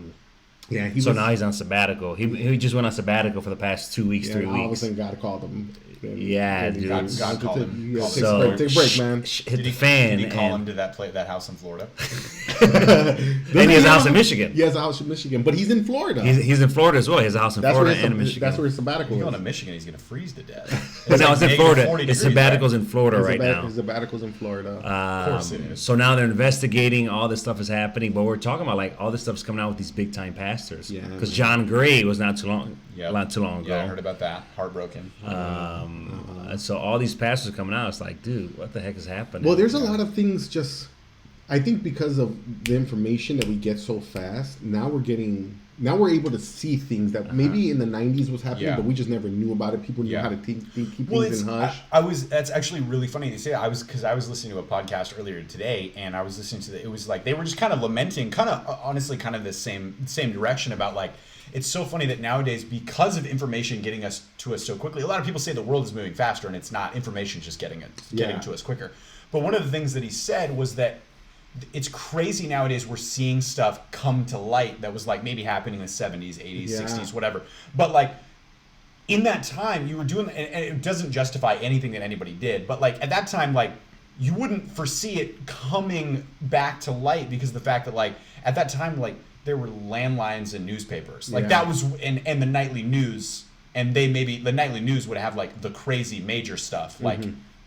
[SPEAKER 1] So now he's on sabbatical. He just went on sabbatical for the past 2 weeks, 3 weeks.
[SPEAKER 2] All of a sudden, God called him.
[SPEAKER 1] Dude.
[SPEAKER 3] God called him.
[SPEAKER 2] Take a break, man.
[SPEAKER 1] Hit the fan.
[SPEAKER 3] Did he call him to that house in Florida?
[SPEAKER 1] And he has a house in Michigan.
[SPEAKER 2] He has a house in Michigan, but he's in Florida.
[SPEAKER 1] He's in Florida as well. He has a house in Florida and in Michigan.
[SPEAKER 2] That's where his sabbatical is.
[SPEAKER 3] He's going to Michigan, he's going to freeze to death.
[SPEAKER 1] But now it's in Florida. His sabbatical's in Florida right now.
[SPEAKER 2] His sabbatical's in Florida.
[SPEAKER 3] Of course it is.
[SPEAKER 1] So now they're investigating. All this stuff is happening, but we're talking about like all this stuff's coming out with these big time pastors. Yeah. Because John Gray was not too long ago.
[SPEAKER 3] Yeah, I heard about that. Heartbroken.
[SPEAKER 1] So all these pastors are coming out. It's like, dude, what the heck is happening?
[SPEAKER 2] Well, there's a lot of things just... I think because of the information that we get so fast, now we're able to see things that maybe in the 90s was happening, but we just never knew about it. People knew how to keep things in hush.
[SPEAKER 3] That's actually really funny to say. Because I was listening to a podcast earlier today, and I was listening to it was like they were just kind of lamenting, honestly, the same direction about like, it's so funny that nowadays, because of information getting to us so quickly, a lot of people say the world is moving faster, and it's not. Information just getting to us quicker. But one of the things that he said was that it's crazy nowadays we're seeing stuff come to light that was like maybe happening in the 70s, 80s, 60s, whatever. But like in that time you were doing, and it doesn't justify anything that anybody did, but like at that time, like you wouldn't foresee it coming back to light because of the fact that like at that time, like there were landlines and newspapers. Like that was, and the nightly news, and the nightly news would have like the crazy major stuff, like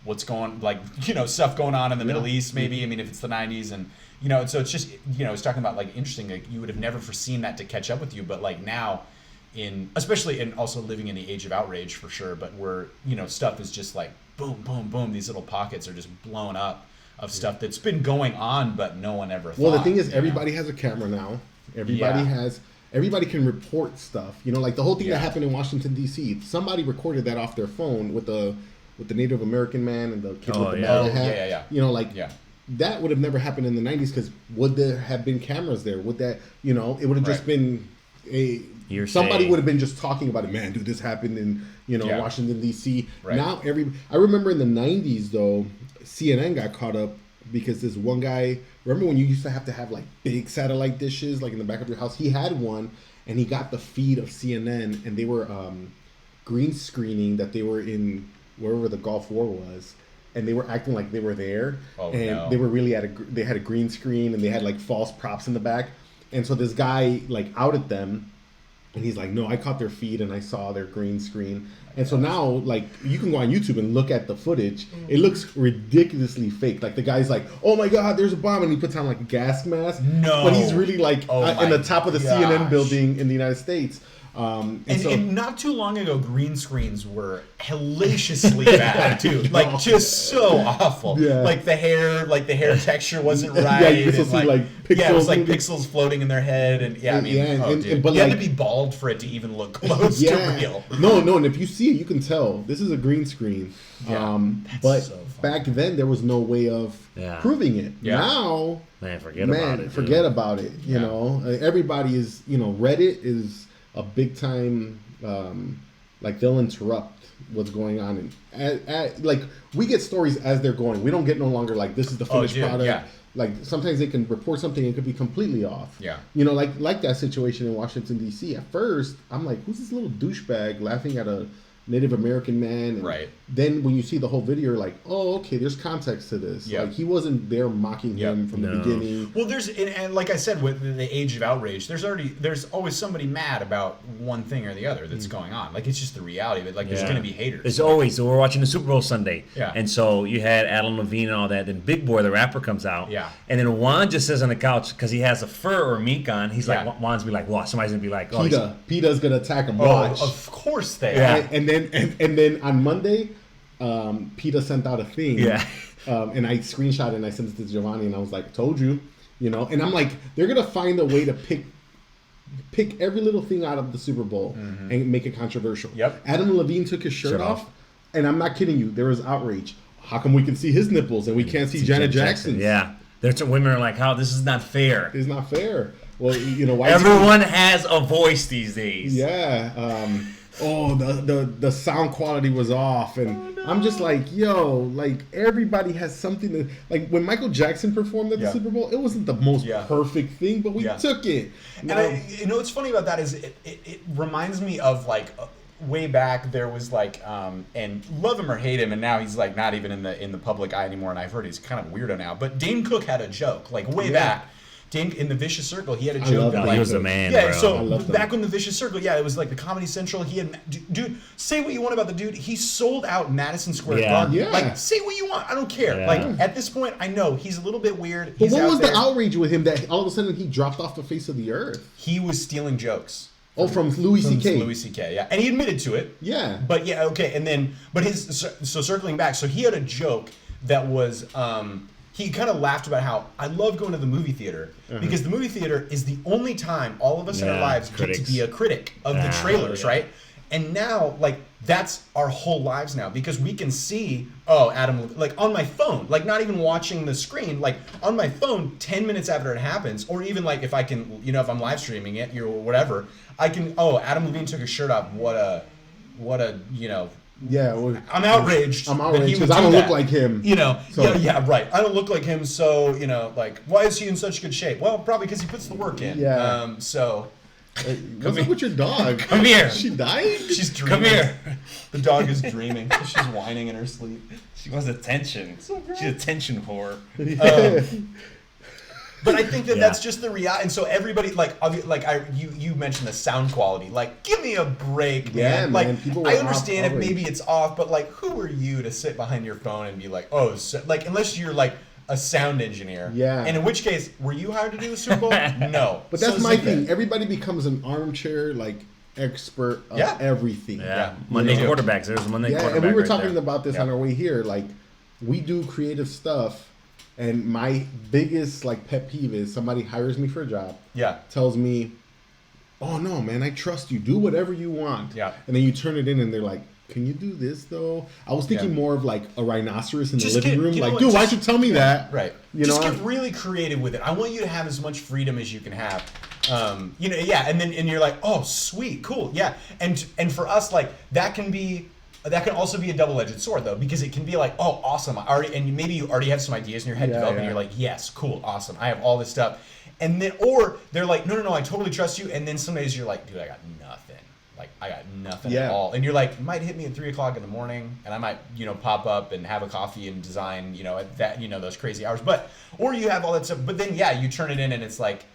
[SPEAKER 3] what's going, like, stuff going on in the Middle East, maybe. I mean, if it's the 90s, and, and so it's just, it's talking about, like, interesting, like, you would have never foreseen that to catch up with you, but, like, now, especially, and also living in the age of outrage, for sure, but we're, stuff is just, like, boom, boom, boom, these little pockets are just blown up of stuff that's been going on, but no one ever thought.
[SPEAKER 2] Well, the thing is, everybody has a camera now. Everybody can report stuff. Like, the whole thing that happened in Washington, D.C., somebody recorded that off their phone with the Native American man and the kid with the MAGA hat. That would have never happened in the 90s because would there have been cameras there? Would that, it would have just been somebody would have been just talking about it. Man, dude, this happened in, Washington, D.C. Right. Now, I remember in the 90s, though, CNN got caught up because this one guy, remember when you used to have like big satellite dishes like in the back of your house? He had one and he got the feed of CNN and they were green screening that they were in wherever the Gulf War was, and they were acting like they were there, they were really they had a green screen and they had like false props in the back, and so this guy like outed them, and he's like, no, I caught their feed and I saw their green screen, and so now like you can go on YouTube and look at the footage. It looks ridiculously fake. Like the guy's like, oh my god, there's a bomb, and he puts on like a gas mask.
[SPEAKER 3] No,
[SPEAKER 2] but he's really like in the top of the CNN building in the United States.
[SPEAKER 3] And not too long ago, green screens were hellaciously bad too. Like just so awful.
[SPEAKER 2] Yeah.
[SPEAKER 3] Like the hair texture wasn't right.
[SPEAKER 2] You see pixels.
[SPEAKER 3] Yeah, it was like pixels floating in their head, and dude, you had to be bald for it to even look close to real.
[SPEAKER 2] No, and if you see it, you can tell this is a green screen.
[SPEAKER 3] Yeah,
[SPEAKER 2] but so back then there was no way of proving it.
[SPEAKER 1] Yeah.
[SPEAKER 2] Now,
[SPEAKER 1] forget about it.
[SPEAKER 2] You know, everybody is. You know, Reddit is a big time. Like they'll interrupt what's going on, and like we get stories as they're going. We don't get no longer like this is the finished product.
[SPEAKER 3] Yeah.
[SPEAKER 2] Like sometimes they can report something, it could be completely off.
[SPEAKER 3] Yeah.
[SPEAKER 2] You know, like that situation in Washington D.C. At first, I'm like, who's this little douchebag laughing at a Native American man? And
[SPEAKER 3] right.
[SPEAKER 2] Then when you see the whole video, you're like, oh, okay, there's context to this.
[SPEAKER 3] Yep.
[SPEAKER 2] Like he wasn't there mocking him from the beginning.
[SPEAKER 3] Well, and like I said, with the age of outrage, there's always somebody mad about one thing or the other that's going on. Like it's just the reality of it. Like there's going to be haters.
[SPEAKER 1] There's always. So we're watching the Super Bowl Sunday.
[SPEAKER 3] Yeah.
[SPEAKER 1] And so you had Adam Levine and all that. Then Big Boy, the rapper, comes out.
[SPEAKER 3] Yeah.
[SPEAKER 1] And then Juan just sits on the couch because he has a fur or mink on. He's like, Juan's be like, what? Somebody's gonna be like, oh,
[SPEAKER 2] PETA's gonna attack him. Watch.
[SPEAKER 3] Of course they
[SPEAKER 2] are. And then on Monday, PETA sent out a thing.
[SPEAKER 1] Yeah.
[SPEAKER 2] And I screenshot and I sent it to Giovanni and I was like, told you, you know. And I'm like, they're gonna find a way to pick every little thing out of the Super Bowl and make it controversial.
[SPEAKER 3] Yep.
[SPEAKER 2] Adam Levine took his shirt off, and I'm not kidding you. There was outrage. How come we can see his nipples and we can't see Janet Jackson's?
[SPEAKER 1] Yeah. There's some women are like, how this is not fair.
[SPEAKER 2] It's not fair. Well, you know why?
[SPEAKER 1] Everyone has a voice these days.
[SPEAKER 2] Yeah. The sound quality was off, and I'm just like, yo, like everybody has something to like. When Michael Jackson performed at the Super Bowl, it wasn't the most perfect thing, but we took it.
[SPEAKER 3] And you know what's funny about that is it reminds me of like. Way back there was like and love him or hate him, and now he's like not even in the public eye anymore, and I've heard he's kind of weirdo now, but Dane Cook had a joke like way back. Dane in the Vicious Circle, he had a joke that
[SPEAKER 1] he was a man.
[SPEAKER 3] Yeah,
[SPEAKER 1] bro.
[SPEAKER 3] so back when the Vicious Circle, it was like the Comedy Central. He had dude, say what you want about the dude. He sold out Madison Square Garden.
[SPEAKER 2] Yeah.
[SPEAKER 3] Like say what you want, I don't care.
[SPEAKER 1] Yeah.
[SPEAKER 3] Like at this point, I know he's a little bit weird.
[SPEAKER 2] But what was the outrage with him that all of a sudden he dropped off the face of the earth?
[SPEAKER 3] He was stealing jokes.
[SPEAKER 2] Oh, from Louis C.K.
[SPEAKER 3] Louis C.K. Yeah, and he admitted to it.
[SPEAKER 2] Yeah.
[SPEAKER 3] But okay, and then so circling back, so he had a joke that was he kind of laughed about how I love going to the movie theater because the movie theater is the only time all of us in our lives get to be a critic of the trailers, right? And now, like, that's our whole lives now because we can see, Adam, like on my phone, like not even watching the screen, like on my phone 10 minutes after it happens, or even like if I can, if I'm live streaming it or whatever, I can, Adam Levine took his shirt off. What a,
[SPEAKER 2] Yeah, well,
[SPEAKER 3] I'm outraged.
[SPEAKER 2] I'm outraged because I don't look like him.
[SPEAKER 3] Right. I don't look like him, so like, why is he in such good shape? Well, probably because he puts the work in.
[SPEAKER 2] Yeah. What's up with your dog?
[SPEAKER 1] Come here.
[SPEAKER 2] She dying?
[SPEAKER 3] She's dreaming.
[SPEAKER 1] Come here.
[SPEAKER 3] The dog is dreaming. She's whining in her sleep.
[SPEAKER 1] She wants attention. She's a attention whore.
[SPEAKER 3] But I think that's just the reality. And so everybody, you mentioned the sound quality. Like, give me a break, man. Like, I understand if maybe it's off, but like, who are you to sit behind your phone and be like, unless you're like a sound engineer.
[SPEAKER 2] Yeah.
[SPEAKER 3] And in which case, were you hired to do the Super Bowl? No.
[SPEAKER 2] But that's my thing. Everybody becomes an armchair expert of everything.
[SPEAKER 1] Yeah. Monday quarterbacks. There's a Monday quarterback.
[SPEAKER 2] And we were talking about this on our way here. Like, we do creative stuff. And my biggest pet peeve is somebody hires me for a job.
[SPEAKER 3] Yeah.
[SPEAKER 2] Tells me, "Oh no, man, I trust you. Do whatever you want."
[SPEAKER 3] Yeah.
[SPEAKER 2] And then you turn it in, and they're like, "Can you do this though?" I was thinking more of like a rhinoceros in the living room. Like, dude, why should you tell me that?
[SPEAKER 3] Right. Get really creative with it. I want you to have as much freedom as you can have. And you're like, "Oh, sweet, cool, yeah." And for us, like that can also be a double-edged sword, though, because it can be like, oh, awesome, and maybe you already have some ideas in your head developed, and you're like, yes, cool, awesome, I have all this stuff. And then, or they're like, no, I totally trust you, and then some days you're like, dude, I got nothing. Like, I got nothing at all. And you're like, you might hit me at 3 o'clock in the morning, and I might, pop up and have a coffee and design, at that, those crazy hours. Or you have all that stuff, but then, you turn it in, and it's like,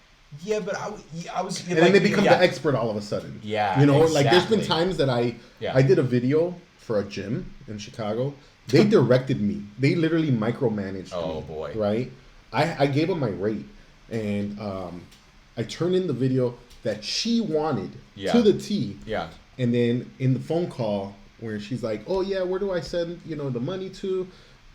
[SPEAKER 3] yeah, but I was...
[SPEAKER 2] And then they become the expert all of a sudden.
[SPEAKER 3] Yeah,
[SPEAKER 2] exactly. Like, there's been times that I did a video for a gym in Chicago. They directed me. They literally micromanaged me.
[SPEAKER 3] Oh, boy.
[SPEAKER 2] Right? I gave them my rate. And I turned in the video. that she wanted to the T.
[SPEAKER 3] Yeah.
[SPEAKER 2] And then in the phone call where she's like, oh yeah, where do I send, the money to?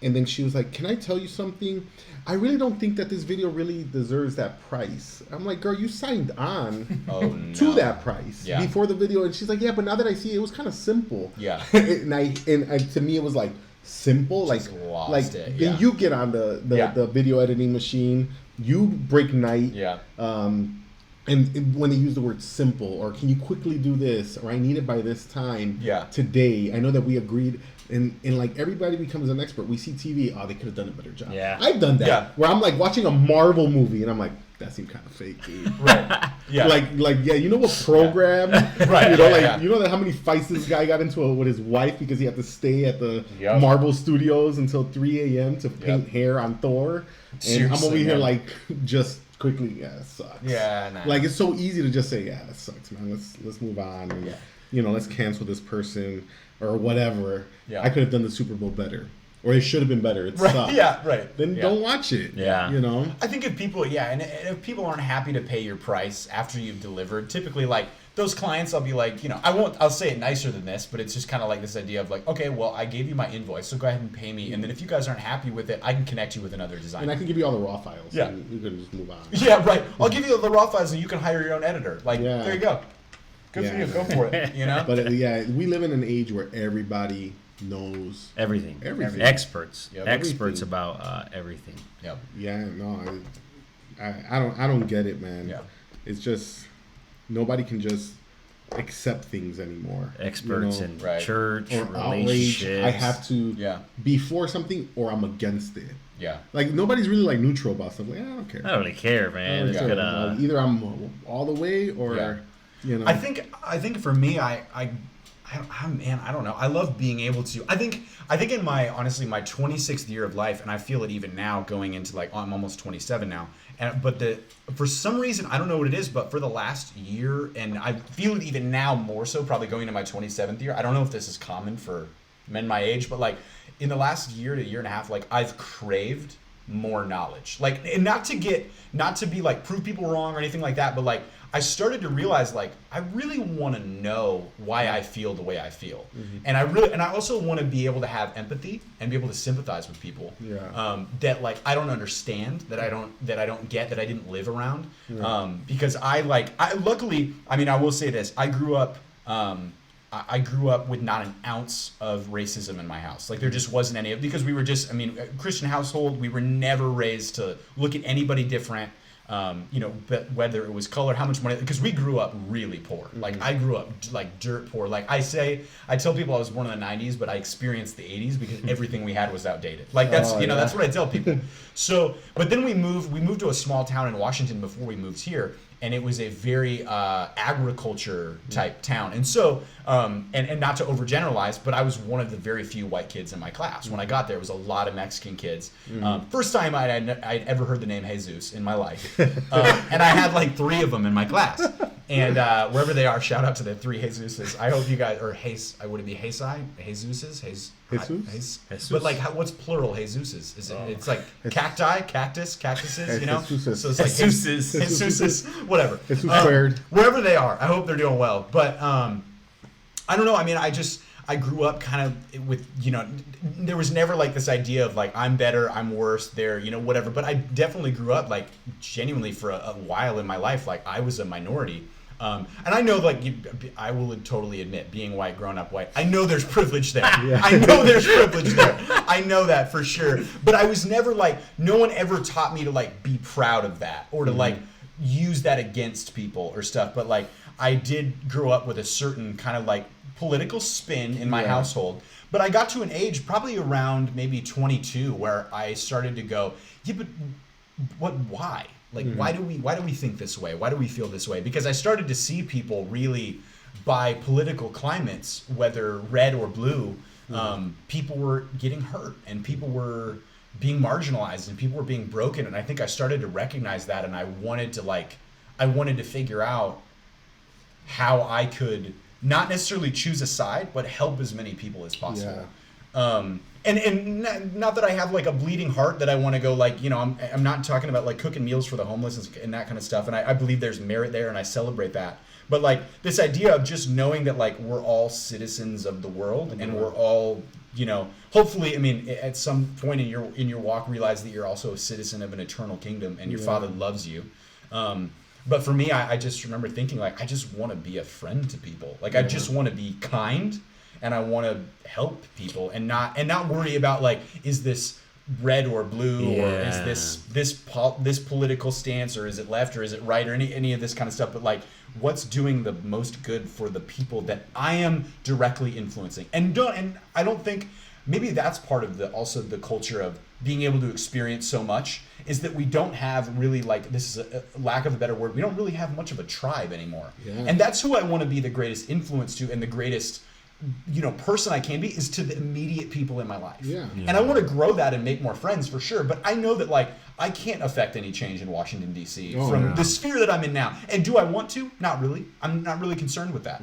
[SPEAKER 2] And then she was like, can I tell you something? I really don't think that this video really deserves that price. I'm like, girl, you signed on to that price before the video. And she's like, yeah, but now that I see it, was kind of simple.
[SPEAKER 3] Yeah.
[SPEAKER 2] and to me, it was like simple. Then you get on the video editing machine, you break night. Yeah. And when they use the word simple, or can you quickly do this, or I need it by this time today. I know that we agreed. And like everybody becomes an expert. We see TV. Oh, they could have done a better job. Yeah, I've done that. Yeah. Where I'm like watching a Marvel movie, and I'm like, that seemed kind of fake, dude. Right. Yeah. Like you know what program? Right. You know that how many fights this guy got into with his wife because he had to stay at the Marvel Studios until 3 a.m. to paint hair on Thor. And seriously, I'm over here like just quickly. Yeah, that sucks. Yeah. Nah. Like it's so easy to just say, yeah, that sucks, man. Let's move on. And, let's cancel this person. Or whatever. Yeah. I could have done the Super Bowl better. Or it should have been better. It sucked. Yeah, right. Then don't watch it. Yeah.
[SPEAKER 3] I think if people, and if people aren't happy to pay your price after you've delivered, typically like those clients, I'll be like, I'll say it nicer than this, but it's just kind of like this idea of like, okay, well, I gave you my invoice, so go ahead and pay me. And then if you guys aren't happy with it, I can connect you with another designer.
[SPEAKER 2] And I can give you all the raw files. Yeah. And you can just move on.
[SPEAKER 3] Yeah, right. I'll give you the raw files and you can hire your own editor. Like, there you go. Good for you. Go for it.
[SPEAKER 2] But we live in an age where everybody knows
[SPEAKER 1] everything. Experts. Yep. Experts about everything.
[SPEAKER 2] Yep. Yeah. No, I don't get it, man. Yeah. It's just nobody can just accept things anymore.
[SPEAKER 1] Experts in church or relationships.
[SPEAKER 2] I have to be for something or I'm against it. Yeah. Like nobody's really like neutral about stuff. Like I don't care.
[SPEAKER 1] I don't really care, man. It's
[SPEAKER 2] gonna either I'm all the way or. Yeah.
[SPEAKER 3] I think for me, I don't know. I love being able to. I think in my 26th year of life, and I feel it even now going into like I'm almost 27 now. But for some reason I don't know what it is, but for the last year, and I feel it even now more so, probably going into my 27th year. I don't know if this is common for men my age, but like in the last year to year and a half, like I've craved more knowledge. Like, and not to be like prove people wrong or anything like that, but like. I started to realize like I really want to know why I feel the way I feel, and I also want to be able to have empathy and be able to sympathize with people that like I don't understand, that I don't get, that I didn't live around, because I luckily I will say this, I grew up with not an ounce of racism in my house. Like there just wasn't any, because we were just a Christian household. We were never raised to look at anybody different. But whether it was color, how much money, because we grew up really poor. Like I grew up like dirt poor. Like I tell people I was born in the 90s, but I experienced the 80s because everything we had was outdated. Like that's that's what I tell people. So, but then we moved to a small town in Washington before we moved here. And it was a very agriculture type town. And so, and not to overgeneralize, but I was one of the very few white kids in my class. When I got there, it was a lot of Mexican kids. First time I'd ever heard the name Jesus in my life. And I had like 3 of them in my class. And wherever they are, shout out to the 3 Jesuses. I hope you guys, or would it be Hesai? Jesuses? Jesus? But like, what's plural Jesuses? Is it? It's like cacti, cactuses, So it's like Jesuses, whatever. Wherever they are, I hope they're doing well. But I don't know. I grew up kind of with, there was never like this idea of like I'm better, I'm worse, there, whatever. But I definitely grew up like genuinely for a while in my life, like I was a minority. And I know, like, I will totally admit, being white, growing up white, I know there's privilege there. Yeah. I know there's privilege there. I know that for sure. But I was never like, no one ever taught me to like be proud of that or to like use that against people or stuff. But like, I did grow up with a certain kind of like political spin in my household. But I got to an age probably around maybe 22 where I started to go, but why? Like, why do we think this way? Why do we feel this way? Because I started to see people really, by political climates, whether red or blue, people were getting hurt and people were being marginalized and people were being broken. And I think I started to recognize that, and I wanted to figure out how I could not necessarily choose a side, but help as many people as possible. And not that I have like a bleeding heart that I want to go like, you know, I'm not talking about like cooking meals for the homeless and that kind of stuff. And I believe there's merit there and I celebrate that. But like this idea of just knowing that like we're all citizens of the world and we're all, you know, hopefully, I mean, at some point in your walk, realize that you're also a citizen of an eternal kingdom and your Father loves you. But for me, I just remember thinking like, I just want to be a friend to people. Like I just want to be kind. And I want to help people and not worry about like, is this red or blue or is this political stance or is it left or is it right or any of this kind of stuff. But like, what's doing the most good for the people that I am directly influencing? And I don't think maybe that's part of also the culture of being able to experience so much is that we don't have really like, this is a lack of a better word, we don't really have much of a tribe anymore. And that's who I want to be the greatest influence to and the greatest, you know, person I can be is to the immediate people in my life. And I want to grow that and make more friends for sure. But I know that like I can't affect any change in Washington, D.C. from the sphere that I'm in now. And do I want to? Not really. I'm not really concerned with that.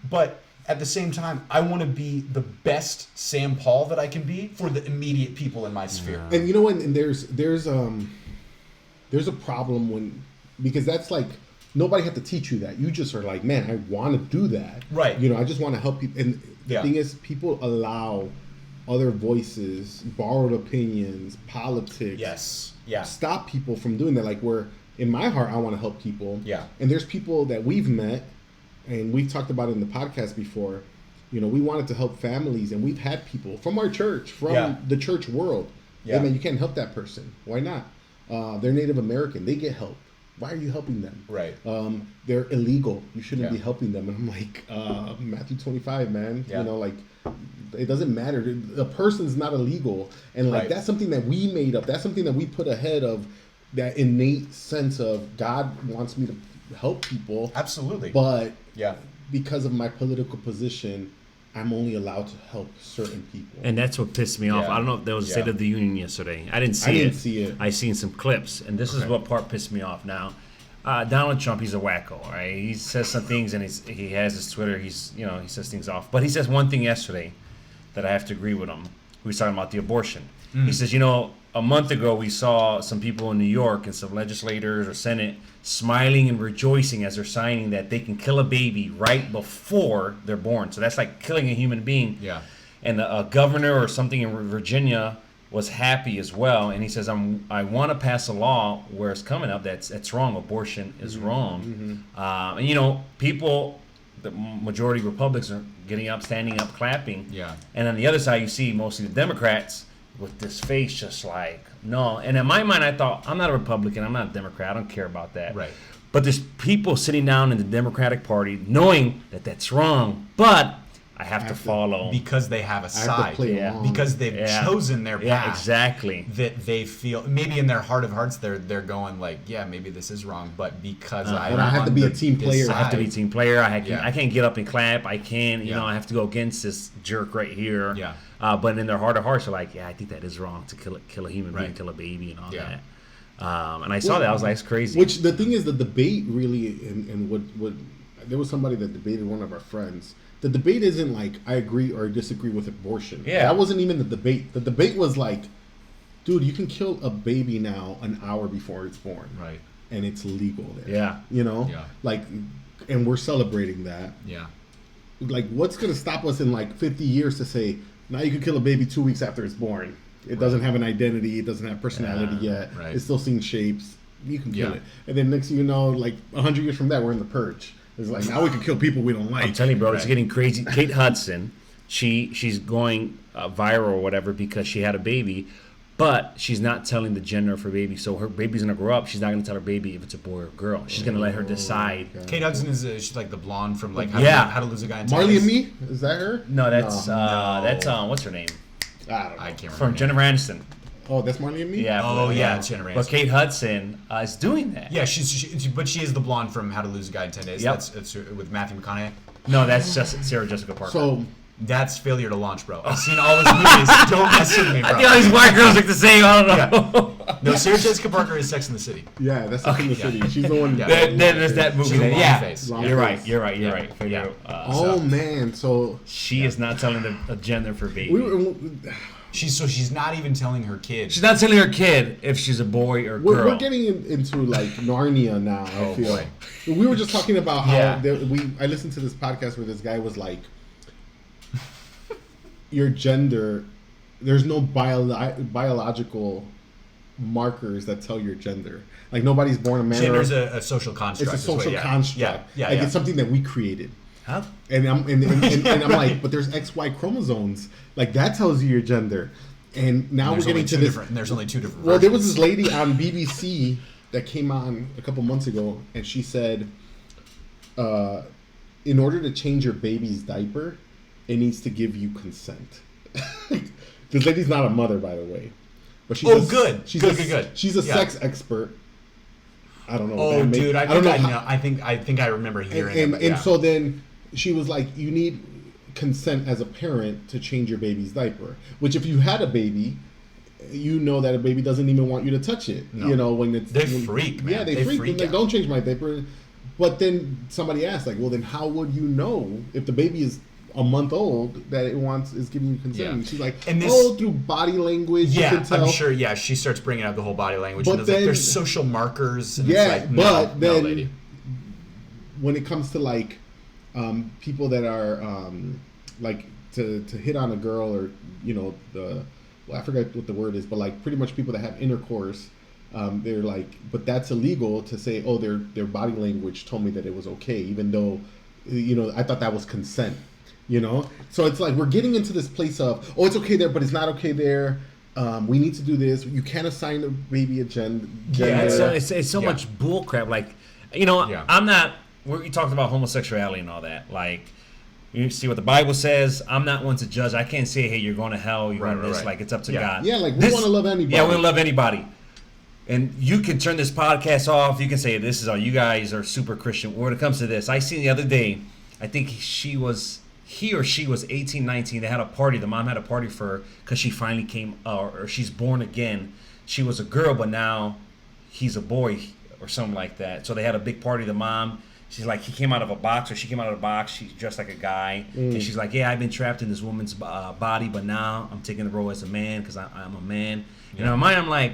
[SPEAKER 3] But at the same time, I want to be the best Sam Paul that I can be for the immediate people in my sphere.
[SPEAKER 2] And you know what? And there's a problem because that's like, nobody had to teach you that. You just are like, man, I want to do that.
[SPEAKER 3] Right.
[SPEAKER 2] You know, I just want to help people. And the thing is, people allow other voices, borrowed opinions, politics. Stop people from doing that. Like where in my heart, I want to help people. And there's people that we've met and we've talked about it in the podcast before. You know, we wanted to help families and we've had people from our church, from the church world. Hey, man, you can't help that person. Why not? They're Native American. They get help. Why are you helping them?
[SPEAKER 3] Right.
[SPEAKER 2] They're illegal. You shouldn't be helping them. And I'm like, Matthew 25, man. You know, like, it doesn't matter. The person's not illegal. And, like, that's something that we made up. That's something that we put ahead of that innate sense of God wants me to help people.
[SPEAKER 3] Absolutely.
[SPEAKER 2] But because of my political position, I'm only allowed to help certain people.
[SPEAKER 1] And that's what pissed me off. I don't know if there was a State of the Union yesterday. I didn't see it. I seen some clips, and this is what part pissed me off. Now, Donald Trump, he's a wacko, right? He says some things, and he has his Twitter. He says things off. But he says one thing yesterday that I have to agree with him. He was talking about the abortion. He says, you know, a month ago we saw some people in New York and some legislators or Senate smiling and rejoicing as they're signing that they can kill a baby right before they're born. So that's like killing a human being. And a governor or something in Virginia was happy as well. And he says, I want to pass a law where it's coming up that's wrong. Abortion is wrong. And, you know, people, the majority of Republicans are getting up, standing up, clapping. And on the other side, you see mostly the Democrats with this face just like, no. And in my mind, I thought, I'm not a Republican, I'm not a Democrat, I don't care about that.
[SPEAKER 3] Right.
[SPEAKER 1] But there's people sitting down in the Democratic Party knowing that that's wrong, but I have to follow.
[SPEAKER 3] Because they have a side. Because they've chosen their path.
[SPEAKER 1] Exactly.
[SPEAKER 3] That they feel, maybe in their heart of hearts, they're going like, yeah, maybe this is wrong, but because I
[SPEAKER 2] have to be a team player.
[SPEAKER 1] I have to be a team player. I can't get up and clap. I can't, you know, I have to go against this jerk right here. But in their heart of hearts, they're like, yeah, I think that is wrong to kill a human being, kill a baby and all that. And I saw that. I was like, it's crazy.
[SPEAKER 2] Which the thing is, the debate really, and what there was somebody that debated one of our friends. The debate isn't like I agree or disagree with abortion. That wasn't even the debate. The debate was like, dude, you can kill a baby now an hour before it's born.
[SPEAKER 3] Right.
[SPEAKER 2] And it's legal there. You know? Like, and we're celebrating that. Like, what's going to stop us in like 50 years to say, now you can kill a baby 2 weeks after it's born. It doesn't have an identity. It doesn't have personality yet. It's still seeing shapes. You can kill it. And then next thing you know, like 100 years from that, we're in the purge. It's like, now we can kill people we don't like.
[SPEAKER 1] I'm telling you, bro, it's getting crazy. Kate Hudson, she's going viral or whatever because she had a baby, but she's not telling the gender of her baby. So her baby's going to grow up. She's not going to tell her baby if it's a boy or a girl. She's going to let her decide.
[SPEAKER 3] Okay. Kate Hudson she's like the blonde from like How to Lose a Guy in 10
[SPEAKER 2] Marley
[SPEAKER 3] Days.
[SPEAKER 2] and Me? Is that her?
[SPEAKER 1] No, that's what's her name?
[SPEAKER 2] I don't know.
[SPEAKER 3] I can't remember.
[SPEAKER 1] From Jennifer Aniston.
[SPEAKER 2] Oh, that's Marley and Me?
[SPEAKER 1] Yeah.
[SPEAKER 3] It's Jennifer Aniston.
[SPEAKER 1] But Kate Hudson is doing that.
[SPEAKER 3] Yeah, but she is the blonde from How to Lose a Guy in 10 Days. That's with Matthew McConaughey.
[SPEAKER 1] No, that's just Sarah Jessica Parker.
[SPEAKER 2] So
[SPEAKER 3] That's failure to launch, bro. I've seen all his movies. Don't mess with me, bro.
[SPEAKER 1] I think all these white girls look the same. I don't know.
[SPEAKER 3] Yeah. No, Sarah Jessica Parker is Sex in the City.
[SPEAKER 2] Yeah, that's Sex in the City. She's the one.
[SPEAKER 1] Yeah. There's that movie.
[SPEAKER 3] Long face.
[SPEAKER 1] You're right.
[SPEAKER 2] Oh man, so
[SPEAKER 1] she is not telling the gender for baby.
[SPEAKER 3] She's not even telling her kid.
[SPEAKER 1] She's not telling her kid if she's a boy or girl.
[SPEAKER 2] We're getting into like Narnia now. I feel. Boy. We were just talking about how I listened to this podcast where this guy was like, your gender, there's no biological markers that tell your gender. Like nobody's born a man.
[SPEAKER 3] Gender's a social construct.
[SPEAKER 2] It's a social construct. It's something that we created.
[SPEAKER 1] Huh?
[SPEAKER 2] And I'm like, but there's XY chromosomes. Like that tells you your gender. And now we're getting to this.
[SPEAKER 3] There's only two different.
[SPEAKER 2] Well, there was this lady on BBC that came on a couple months ago, and she said, in order to change your baby's diaper, it needs to give you consent. This lady's not a mother, by the way. But she's
[SPEAKER 3] good.
[SPEAKER 2] She's a sex expert. I don't know.
[SPEAKER 3] Oh, dude, I think I remember hearing it.
[SPEAKER 2] And so then she was like, you need consent as a parent to change your baby's diaper. Which, if you had a baby, you know that a baby doesn't even want you to touch it. No. You know, when it's
[SPEAKER 3] they freak, man.
[SPEAKER 2] Yeah, they freak. Like, don't change my diaper. But then somebody asked, like, well, then how would you know if the baby is a month old that is giving you consent? Yeah. She's like, through body language.
[SPEAKER 3] Yeah,
[SPEAKER 2] you can tell.
[SPEAKER 3] I'm sure. Yeah, she starts bringing up the whole body language. But then, there's social markers. And
[SPEAKER 2] yeah,
[SPEAKER 3] it's like,
[SPEAKER 2] but then
[SPEAKER 3] lady.
[SPEAKER 2] When it comes to like people that are like to hit on a girl, or you know I forget what the word is, but like pretty much people that have intercourse. They're like, but that's illegal to say, oh, their body language told me that it was okay, even though, you know, I thought that was consent, you know? So it's like, we're getting into this place of, oh, it's okay there, but it's not okay there. We need to do this. You can't assign a baby a gender.
[SPEAKER 1] Yeah, it's so much bullcrap. Like, you know, I'm not, we talked about homosexuality and all that. Like, you see what the Bible says. I'm not one to judge. I can't say, hey, you're going to hell, you're going to this. Like, it's up to God.
[SPEAKER 2] Yeah, like, we want to love anybody.
[SPEAKER 1] Yeah, we want to love anybody. And you can turn this podcast off. You can say, this is all, you guys are super Christian. When it comes to this, I seen the other day, I think he or she was 18, 19. They had a party. The mom had a party for her because she finally came, or she's born again. She was a girl, but now he's a boy or something like that. So they had a big party. The mom, she's like, he came out of a box, or she came out of a box. She's dressed like a guy. And she's like, yeah, I've been trapped in this woman's body, but now I'm taking the role as a man because I'm a man. Yeah. In my mind, I'm like,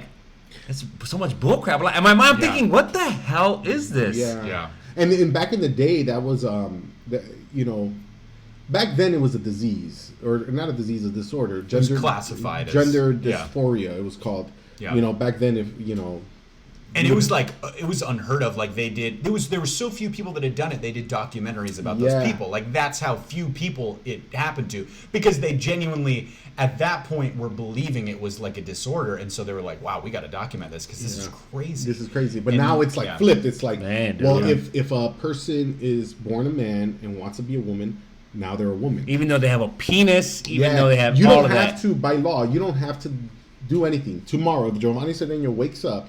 [SPEAKER 1] it's so much bullcrap. Like, in my mind, I'm thinking, what the hell is this?
[SPEAKER 2] Yeah. And back in the day, that was, you know, back then it was a disease, or not a disease, a disorder.
[SPEAKER 3] It was classified as
[SPEAKER 2] gender dysphoria. It was called. Yeah. You know, back then, if you know.
[SPEAKER 3] And it was like, it was unheard of. Like there were so few people that had done it. They did documentaries about those people. Like that's how few people it happened to, because they genuinely at that point were believing it was like a disorder, and so they were like, "Wow, we got to document this because this is crazy."
[SPEAKER 2] This is crazy. But now it's like flipped. It's like, if a person is born a man and wants to be a woman, now they're a woman.
[SPEAKER 1] Even though they have a penis, even though they have all of that.
[SPEAKER 2] You don't have to, by law, you don't have to do anything. Tomorrow, Giovanni Cedeno wakes up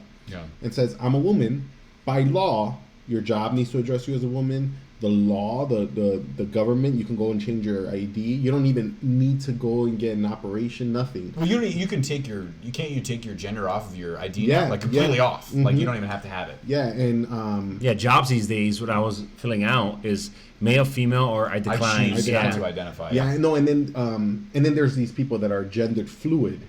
[SPEAKER 2] and says, I'm a woman. By law, your job needs to address you as a woman. The law, the government, you can go and change your ID. You don't even need to go and get an operation, nothing.
[SPEAKER 3] Well, you can take your gender off of your ID now, like completely off. Mm-hmm. Like you don't even have to have it.
[SPEAKER 2] Yeah, and
[SPEAKER 1] jobs these days, what I was filling out is male, female, or I decline.
[SPEAKER 3] I choose to identify.
[SPEAKER 2] Yeah, no, and then there's these people that are gendered fluid.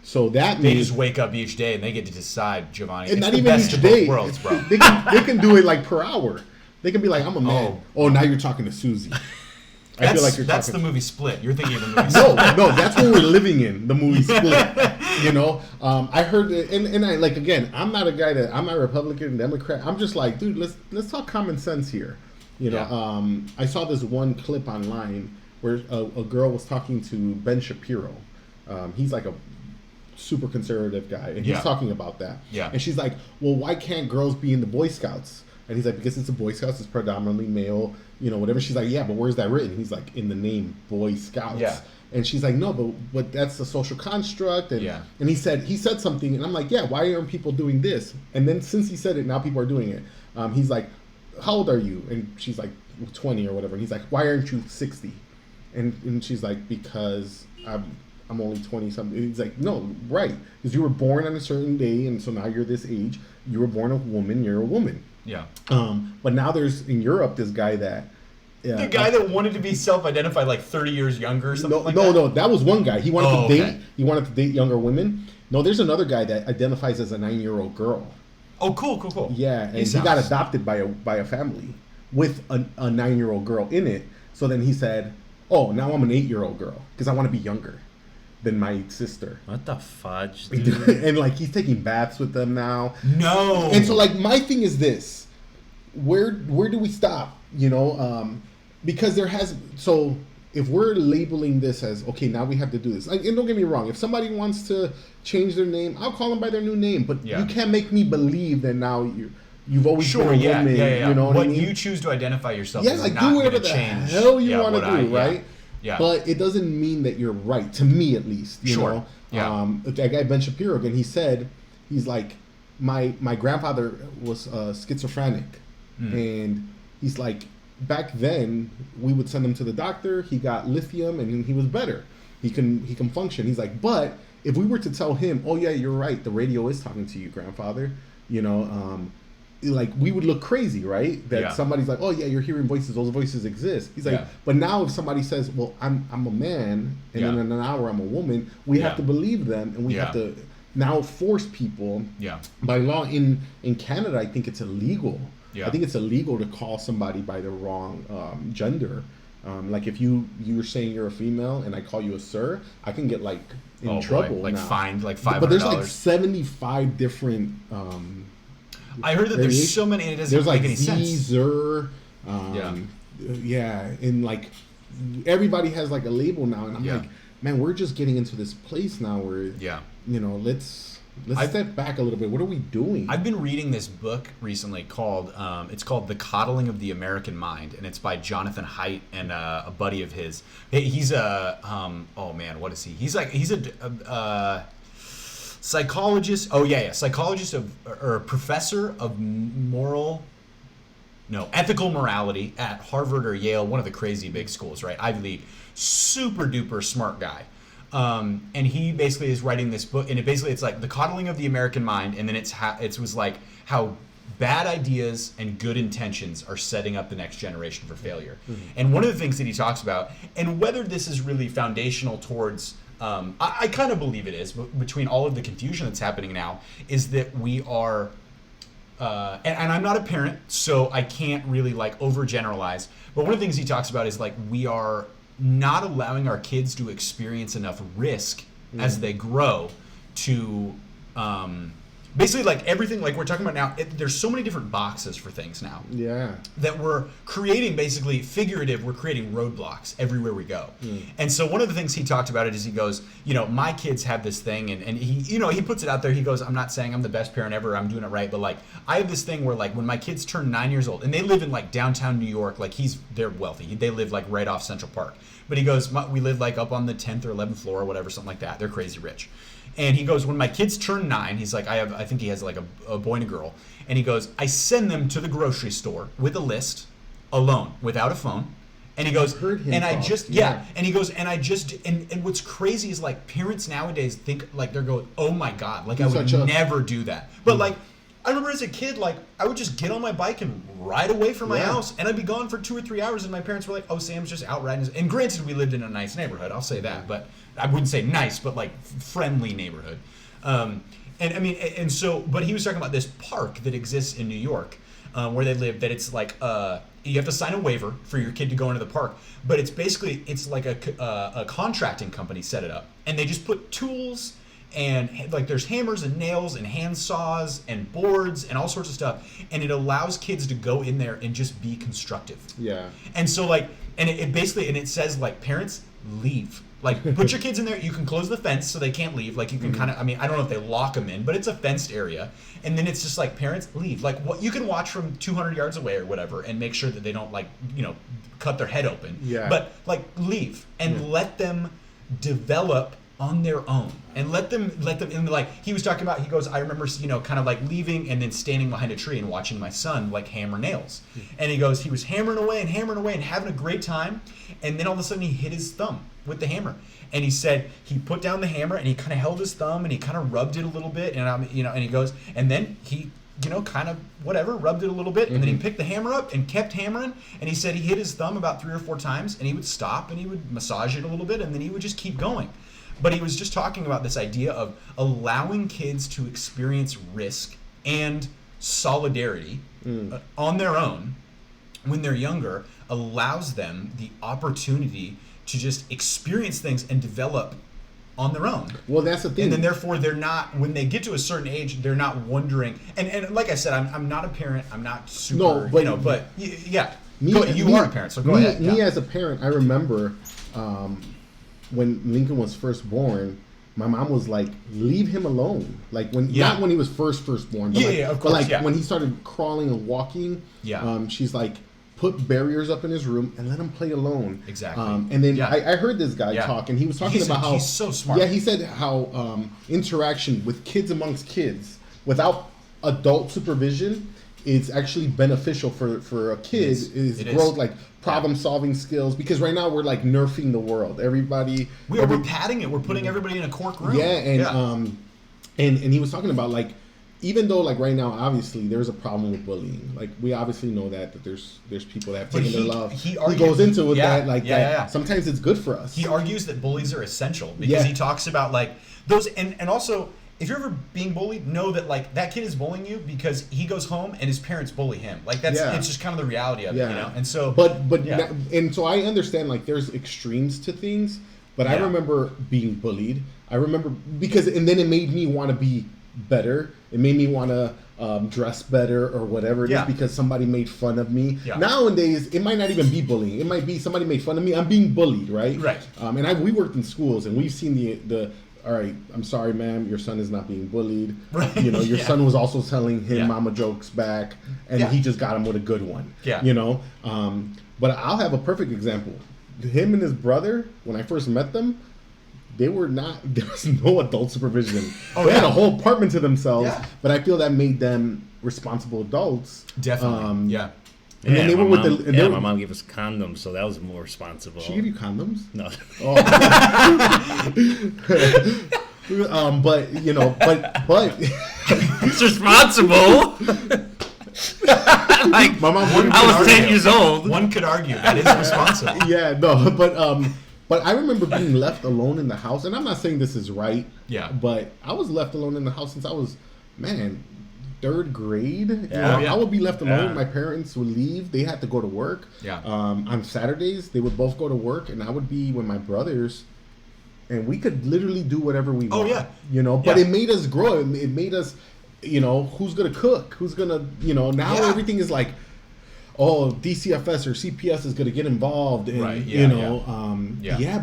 [SPEAKER 2] So that
[SPEAKER 3] they just wake up each day and they get to decide, Giovanni.
[SPEAKER 2] And not even each day. Worlds, bro. They can do it like per hour. They can be like, I'm a man. Oh, now you're talking to Susie.
[SPEAKER 3] I feel like that's the movie Split. You're thinking of the movie Split.
[SPEAKER 2] No, that's what we're living in, the movie Split. You know, I heard, and I like, again, I'm not a guy that, I'm not Republican, Democrat. I'm just like, dude, let's talk common sense here. You know, I saw this one clip online where a girl was talking to Ben Shapiro. He's like a super conservative guy, and he's talking about that.
[SPEAKER 3] Yeah.
[SPEAKER 2] And she's like, well, why can't girls be in the Boy Scouts? And he's like, because it's a Boy Scouts, it's predominantly male, you know, whatever. She's like, yeah, but where's that written? He's like, in the name, Boy Scouts.
[SPEAKER 3] Yeah.
[SPEAKER 2] And she's like, no, but that's a social construct. And and he said something, and I'm like, yeah, why aren't people doing this? And then since he said it, now people are doing it. He's like, how old are you? And she's like, 20 or whatever. And he's like, why aren't you 60? And she's like, because I'm only 20 something. He's like, no, right, because you were born on a certain day, and so now you're this age. You were born a woman. You're a woman.
[SPEAKER 3] Yeah.
[SPEAKER 2] But now there's in Europe this guy that.
[SPEAKER 3] The guy that wanted to be self-identified like 30 years younger or something like that?
[SPEAKER 2] No, that was one guy. He wanted to date. Okay. He wanted to date younger women. No, there's another guy that identifies as a 9-year-old girl.
[SPEAKER 3] Oh, cool.
[SPEAKER 2] Yeah, and he got adopted by a family with a 9-year-old girl in it. So then he said, "Oh, now I'm an 8-year-old girl because I want to be younger than my sister."
[SPEAKER 1] What the fudge, dude?
[SPEAKER 2] And like he's taking baths with them now.
[SPEAKER 3] No.
[SPEAKER 2] And so like my thing is this: where do we stop? You know, because there has so. If we're labeling this as, okay, now we have to do this. Like, and don't get me wrong, if somebody wants to change their name, I'll call them by their new name. But you can't make me believe that now you've always been a woman. You know what I mean?
[SPEAKER 3] You choose to identify yourself as
[SPEAKER 2] like,
[SPEAKER 3] not
[SPEAKER 2] do whatever the
[SPEAKER 3] change.
[SPEAKER 2] hell you want to do, right?
[SPEAKER 3] Yeah.
[SPEAKER 2] But it doesn't mean that you're right, to me at least. You know?
[SPEAKER 3] Yeah.
[SPEAKER 2] That guy Ben Shapiro, again, he said, he's like, my grandfather was schizophrenic. And he's like, back then, we would send him to the doctor. He got lithium, and he was better. He can function. He's like, but if we were to tell him, "Oh yeah, you're right. The radio is talking to you, grandfather," you know, like we would look crazy, right? That somebody's like, "Oh yeah, you're hearing voices. Those voices exist." He's like, but now if somebody says, "Well, I'm a man," and then in an hour I'm a woman, we have to believe them, and we have to now force people. By law in Canada, I think it's illegal. I think it's illegal to call somebody by the wrong gender. Like if you're saying you're a female and I call you a sir, I can get like in trouble.
[SPEAKER 3] Like
[SPEAKER 2] now.
[SPEAKER 3] fined like $500.
[SPEAKER 2] But there's like 75 different.
[SPEAKER 3] I heard that there's so many. It doesn't make any sense.
[SPEAKER 2] Zer, and like everybody has like a label now, and I'm like, man, we're just getting into this place now where you know, let's step back a little bit. What are we doing?
[SPEAKER 3] I've been reading this book recently called it's called The Coddling of the American Mind, and it's by Jonathan Haidt and a buddy of his. He's a oh man, what is he? He's a psychologist. Psychologist or professor of ethical morality at Harvard or Yale, one of the crazy big schools, right? Ivy League. Super duper smart guy. And he basically is writing this book, and it's like the coddling of the American mind, and then it was like how bad ideas and good intentions are setting up the next generation for failure. And one of the things that he talks about, and whether this is really foundational towards, I kind of believe it is, but between all of the confusion that's happening now, is that we are, and I'm not a parent, so I can't really like overgeneralize, but one of the things he talks about is like we are not allowing our kids to experience enough risk as they grow to basically like everything like we're talking about now, there's so many different boxes for things now that we're creating basically we're creating roadblocks everywhere we go. And so one of the things he talked about is he goes, you know, my kids have this thing, and he, you know, he puts it out there. He goes, I'm not saying I'm the best parent ever, I'm doing it right, but like I have this thing where like when my kids turn 9 years old and they live in like downtown New York, like they're wealthy, they live like right off Central Park, but he goes, we live like up on the 10th or 11th floor or whatever, something like that. They're crazy rich. And he goes, when my kids turn 9, he's like, I think he has like a boy and a girl. And he goes, I send them to the grocery store with a list, alone, without a phone. And he goes, and I just, and he goes, and I just, and what's crazy is like parents nowadays think like they're going, oh my God, like I would never do that. But like, I remember as a kid, like I would just get on my bike and ride away from my house, and I'd be gone for 2 or 3 hours, and my parents were like, "Oh, Sam's just out riding." And granted, we lived in a nice neighborhood. I'll say that, but I wouldn't say nice, but like friendly neighborhood. And I mean, and so, but he was talking about this park that exists in New York, where they live. That it's like you have to sign a waiver for your kid to go into the park, but it's basically like a contracting company set it up, and they just put tools. And like there's hammers and nails and hand saws and boards and all sorts of stuff, and it allows kids to go in there and just be constructive. And so like, and it basically, and it says like, parents, leave. Like put your kids in there. You can close the fence so they can't leave. Like you can kind of, I mean, I don't know if they lock them in, but it's a fenced area. And then it's just like, parents, leave. Like what you can watch from 200 yards away or whatever, and make sure that they don't like, you know, cut their head open. But like leave and let them develop on their own and let them and like he was talking about, he goes, I remember, you know, kind of like leaving and then standing behind a tree and watching my son like hammer nails. And he goes, he was hammering away and having a great time, and then all of a sudden he hit his thumb with the hammer. And he said he put down the hammer and he kind of held his thumb and he kind of rubbed it a little bit, and you know, and he goes, and then he, you know, kind of whatever, rubbed it a little bit, and then he picked the hammer up and kept hammering, and he said he hit his thumb about 3 or 4 times, and he would stop and he would massage it a little bit, and then he would just keep going. But he was just talking about this idea of allowing kids to experience risk and solidarity on their own when they're younger allows them the opportunity to just experience things and develop on their own.
[SPEAKER 2] Well, that's the thing.
[SPEAKER 3] And then therefore they're not, when they get to a certain age, they're not wondering. And like I said, I'm not a parent. I'm not super,
[SPEAKER 2] no, but,
[SPEAKER 3] you know, but yeah.
[SPEAKER 2] You
[SPEAKER 3] are a parent, so go ahead.
[SPEAKER 2] Me as a parent, I remember when Lincoln was first born, my mom was like, leave him alone. Like not when he was first born, but
[SPEAKER 3] of course,
[SPEAKER 2] but like when he started crawling and walking, she's like, put barriers up in his room and let him play alone.
[SPEAKER 3] Exactly.
[SPEAKER 2] And then I heard this guy talk, and he was talking about how
[SPEAKER 3] he's so smart.
[SPEAKER 2] Yeah, he said how interaction with kids amongst kids without adult supervision is actually beneficial for a kid. Is growth, like problem solving skills, because right now we're like nerfing the world. We're
[SPEAKER 3] padding it. We're putting everybody in a cork room.
[SPEAKER 2] And he was talking about like, even though like right now obviously there's a problem with bullying, like we obviously know that there's people that have taken their love. He goes into with that like that. Sometimes it's good for us.
[SPEAKER 3] He argues that bullies are essential because he talks about like those, and also if you're ever being bullied, know that like that kid is bullying you because he goes home and his parents bully him. Like that's it's just kind of the reality of it, you know. And so
[SPEAKER 2] and so I understand like there's extremes to things, but I remember being bullied. I remember and then it made me want to be better. It made me want to dress better or whatever it is because somebody made fun of me. Nowadays, it might not even be bullying. It might be somebody made fun of me. I'm being bullied, right?
[SPEAKER 3] Right.
[SPEAKER 2] And we worked in schools, and we've seen the all right, I'm sorry, ma'am, your son is not being bullied.
[SPEAKER 3] Right.
[SPEAKER 2] You know, your son was also telling him mama jokes back, and he just got him with a good one.
[SPEAKER 3] Yeah.
[SPEAKER 2] You know? But I'll have a perfect example. Him and his brother, when I first met them, there was no adult supervision. They had a whole apartment to themselves, but I feel that made them responsible adults.
[SPEAKER 3] Definitely.
[SPEAKER 2] And then they were with
[SPEAKER 1] my mom gave us condoms, so that was more responsible.
[SPEAKER 2] She gave you condoms?
[SPEAKER 1] No.
[SPEAKER 2] But you know, but
[SPEAKER 1] it's responsible. Like my mom, I was 10 years old.
[SPEAKER 3] One could argue that is responsible.
[SPEAKER 2] Yeah, no, but I remember being left alone in the house, and I'm not saying this is right.
[SPEAKER 3] Yeah.
[SPEAKER 2] But I was left alone in the house since I was, 3rd grade. I would be left alone. My parents would leave. They had to go to work.
[SPEAKER 3] Yeah.
[SPEAKER 2] On Saturdays, they would both go to work, and I would be with my brothers, and we could literally do whatever we want.
[SPEAKER 3] Oh, yeah.
[SPEAKER 2] You know, but it made us grow. It made us, who's going to cook? Who's going to, now everything is like, oh, DCFS or CPS is going to get involved. And,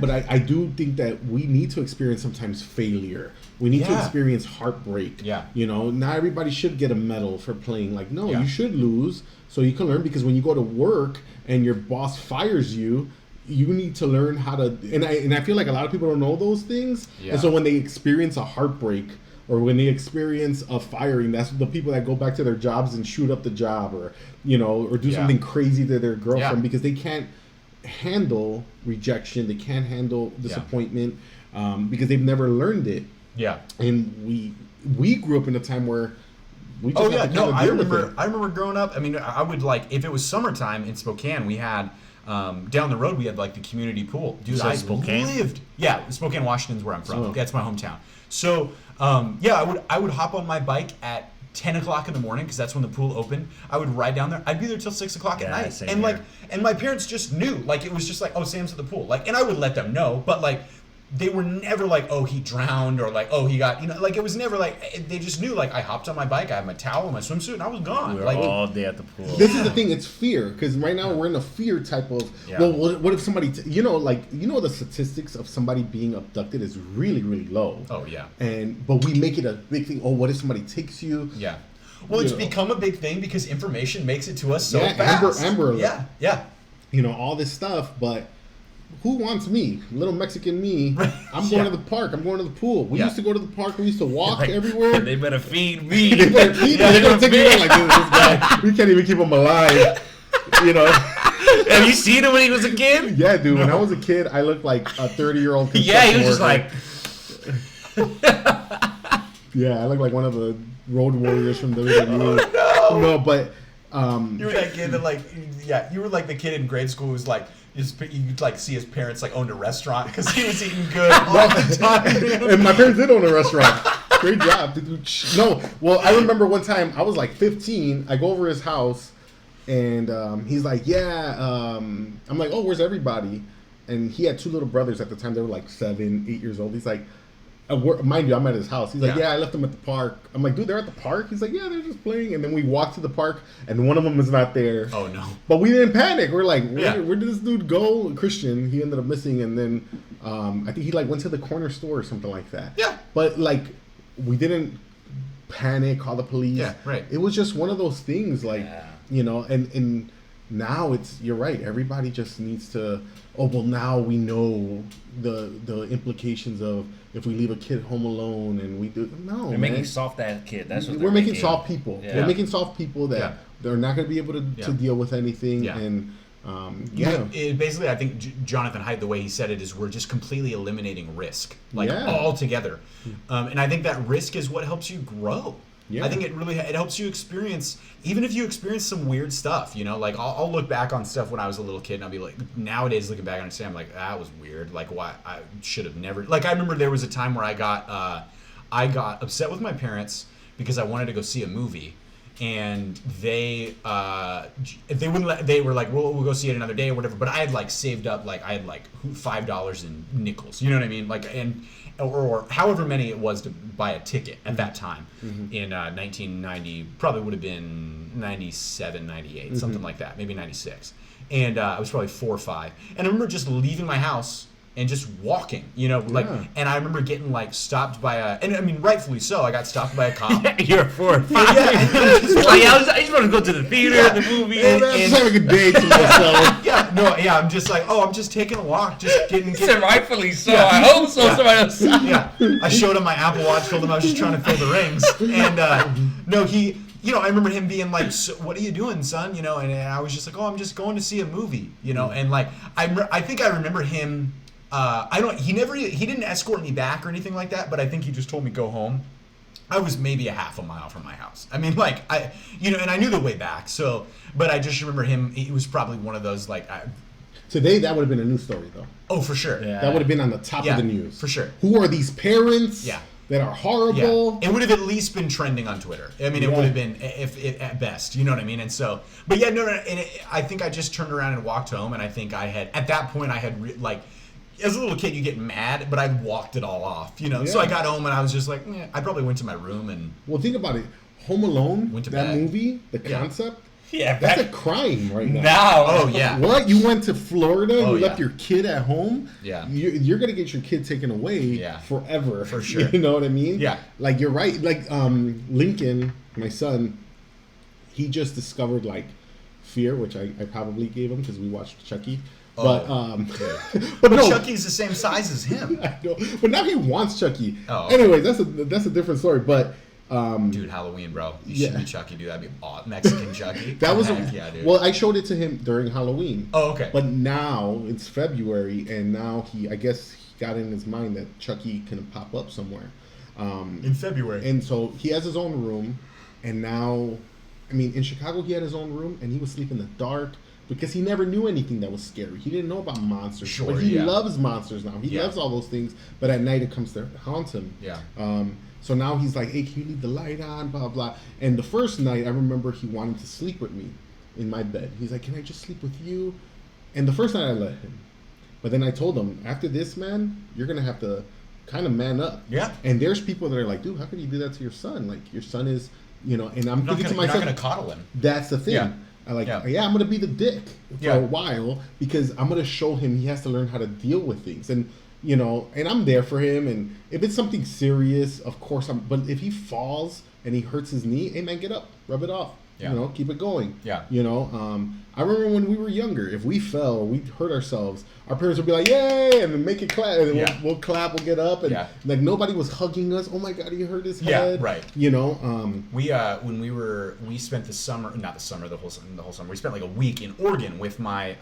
[SPEAKER 2] but I do think that we need to experience sometimes failure. We need to experience heartbreak.
[SPEAKER 3] Yeah.
[SPEAKER 2] Not everybody should get a medal for playing. Like, no, you should lose so you can learn, because when you go to work and your boss fires you, you need to learn how to, and I feel like a lot of people don't know those things. Yeah. And so when they experience a heartbreak, or when they experience a firing, that's the people that go back to their jobs and shoot up the job, or or do something crazy to their girlfriend because they can't handle rejection, they can't handle disappointment, because they've never learned it.
[SPEAKER 3] Yeah.
[SPEAKER 2] And we grew up in a time where we just had to kind of deal with it.
[SPEAKER 3] I remember growing up. I mean, I would like, if it was summertime in Spokane, we had down the road we had like the community pool. Dude, I lived. Yeah, Spokane, Washington's where I'm from. Oh. That's my hometown. So I would hop on my bike at 10 o'clock in the morning, because that's when the pool opened. I would ride down there. I'd be there till 6 o'clock at night. And like, and my parents just knew. Like, it was just like, oh, Sam's at the pool. Like, and I would let them know, but like, they were never like, oh, he drowned, or like, oh, he got, like, it was never like, they just knew, like, I hopped on my bike, I had my towel and my swimsuit, and I was gone.
[SPEAKER 1] We were
[SPEAKER 3] like,
[SPEAKER 1] all day at the pool.
[SPEAKER 2] This is the thing, it's fear, because right now we're in a fear type of, well, what if somebody, the statistics of somebody being abducted is really, really low.
[SPEAKER 3] Oh, yeah.
[SPEAKER 2] But we make it a big thing. Oh, what if somebody takes you?
[SPEAKER 3] Yeah. Well, it's become a big thing because information makes it to us so fast.
[SPEAKER 2] Amber Alert.
[SPEAKER 3] Yeah.
[SPEAKER 2] All this stuff, but who wants me? Little Mexican me. I'm going to the park. I'm going to the pool. We used to go to the park. We used to walk everywhere.
[SPEAKER 1] They better feed me.
[SPEAKER 2] They better feed me. They're going to take me out like this guy. We can't even keep him alive. You know.
[SPEAKER 1] Have you seen him when he was a kid?
[SPEAKER 2] Yeah, dude. When I was a kid, I looked like a 30-year-old.
[SPEAKER 1] Yeah, he was just like.
[SPEAKER 2] Yeah, I look like one of the road warriors from WWE. Oh, no, but
[SPEAKER 3] you were that kid that you were like the kid in grade school who's like you'd like see his parents like owned a restaurant because he was eating good all the time.
[SPEAKER 2] And my parents did own a restaurant. Great job. No, well, I remember one time I was like 15. I go over his house, and he's like, "Yeah." I'm like, "Oh, where's everybody?" And he had two little brothers at the time. They were like 7, 8 years old. He's like, mind you, I'm at his house. He's like, yeah, I left them at the park. I'm like, dude, they're at the park? He's like, yeah, they're just playing. And then we walked to the park, and one of them is not there.
[SPEAKER 3] Oh, no.
[SPEAKER 2] But we didn't panic. We're like, where did this dude go? Christian, he ended up missing. And then I think he like went to the corner store or something like that.
[SPEAKER 3] Yeah.
[SPEAKER 2] But like, we didn't panic, call the police.
[SPEAKER 3] Yeah, right.
[SPEAKER 2] It was just one of those things, like, you know, and now you're right. Everybody just needs to, well, now we know the implications of if we leave a kid home alone and we do, no,
[SPEAKER 1] We're making soft that kid. That's what
[SPEAKER 2] we're making soft people.
[SPEAKER 1] Yeah.
[SPEAKER 2] We're making soft people that they're not going to be able to deal with anything.
[SPEAKER 3] Yeah.
[SPEAKER 2] And,
[SPEAKER 3] basically, I think Jonathan Haidt, the way he said it, is we're just completely eliminating risk, like altogether. And I think that risk is what helps you grow. Yeah. I think it helps you experience, even if you experience some weird stuff, you know, like I'll look back on stuff when I was a little kid and I'll be like, nowadays looking back on it, I'm like, that was weird. Like, why I should have never, like, I remember there was a time where I got upset with my parents because I wanted to go see a movie. And they wouldn't they were like, well, we'll go see it another day or whatever. But I had like saved up, like I had like $5 in nickels, you know what I mean? Like, or however many it was to buy a ticket at that time in 1990, probably would have been 97, 98, something like that, maybe 96. And I was probably 4 or 5. And I remember just leaving my house and just walking, you know, like, and I remember getting like stopped by and I mean, rightfully so, I got stopped by a cop.
[SPEAKER 1] You're 4 or 5. I just want to go to the theater, the movie,
[SPEAKER 2] and just have a good day to myself.
[SPEAKER 3] I'm just like, I'm just taking a walk, just getting.
[SPEAKER 1] Rightfully so. Yeah. I hope so. Yeah. Somebody else.
[SPEAKER 3] Yeah, I showed him my Apple Watch, told him I was just trying to fill the rings, and no, he. You know, I remember him being like, so, "What are you doing, son?" You know, and I was just like, "Oh, I'm just going to see a movie." You know, and like, I think I remember him. He didn't escort me back or anything like that, but I think he just told me go home. I was maybe a half a mile from my house. I mean, like, and I knew the way back. So, but I just remember him. He was probably one of those like.
[SPEAKER 2] Today, that would have been a news story, though.
[SPEAKER 3] Oh, for sure.
[SPEAKER 2] Yeah. That would have been on the top of the news.
[SPEAKER 3] For sure.
[SPEAKER 2] Who are these parents?
[SPEAKER 3] Yeah.
[SPEAKER 2] That are horrible.
[SPEAKER 3] Yeah. It would have at least been trending on Twitter. I mean, it would have been, if at best, you know what I mean? And so, but yeah, no, and I think I just turned around and walked home, and I think at that point, I had, like, as a little kid, you get mad, but I walked it all off, you know? Yeah. So I got home, and I was just like, I probably went to my room and...
[SPEAKER 2] Well, think about it. Home Alone,
[SPEAKER 3] went to
[SPEAKER 2] that
[SPEAKER 3] bed.
[SPEAKER 2] Movie, the concept...
[SPEAKER 1] Yeah,
[SPEAKER 2] that's a crime right now.
[SPEAKER 3] Oh, yeah.
[SPEAKER 2] What? You went to Florida, you left your kid at home?
[SPEAKER 3] Yeah.
[SPEAKER 2] You're going to get your kid taken away forever.
[SPEAKER 3] For sure.
[SPEAKER 2] You know what I mean?
[SPEAKER 3] Yeah.
[SPEAKER 2] Like, you're right. Like, Lincoln, my son, he just discovered, like, fear, which I probably gave him because we watched Chucky. But,
[SPEAKER 3] but no. Chucky's the same size as him.
[SPEAKER 2] I know. But now he wants Chucky.
[SPEAKER 3] Oh, okay.
[SPEAKER 2] Anyways, that's a different story. But...
[SPEAKER 3] dude, Halloween, bro. You should be Chucky, dude. That'd be awesome. Mexican Chucky.
[SPEAKER 2] That was
[SPEAKER 3] dude.
[SPEAKER 2] Well, I showed it to him during Halloween.
[SPEAKER 3] Oh, okay.
[SPEAKER 2] But now it's February, and now I guess he got in his mind that Chucky can pop up somewhere.
[SPEAKER 3] In February.
[SPEAKER 2] And so he has his own room, and now, I mean, in Chicago he had his own room, and he would sleep in the dark because he never knew anything that was scary. He didn't know about monsters.
[SPEAKER 3] Sure,
[SPEAKER 2] but he loves monsters now. He loves all those things, but at night it comes to haunt him.
[SPEAKER 3] Yeah.
[SPEAKER 2] So now he's like, hey, can you leave the light on, blah, blah. And the first night, I remember he wanted to sleep with me in my bed. He's like, can I just sleep with you? And the first night I let him. But then I told him, after this, man, you're going to have to kind of man up.
[SPEAKER 3] Yeah.
[SPEAKER 2] And there's people that are like, dude, how can you do that to your son? Like, your son is, you know, and I'm thinking to myself.
[SPEAKER 3] You're not going to coddle him.
[SPEAKER 2] That's the thing.
[SPEAKER 3] Yeah.
[SPEAKER 2] I'm going to be the dick for a while because I'm going to show him he has to learn how to deal with things. And, you know, and I'm there for him. And if it's something serious, of course but if he falls and he hurts his knee, hey man, get up, rub it off. You know, keep it going.
[SPEAKER 3] Yeah.
[SPEAKER 2] You know, I remember when we were younger, if we fell, we hurt ourselves, our parents would be like, "Yay!" and then make it clap, and we'll clap, we'll get up, and like nobody was hugging us. Oh my God, he hurt his head.
[SPEAKER 3] Yeah, right.
[SPEAKER 2] You know,
[SPEAKER 3] when we spent the whole summer. We spent like a week in Oregon with my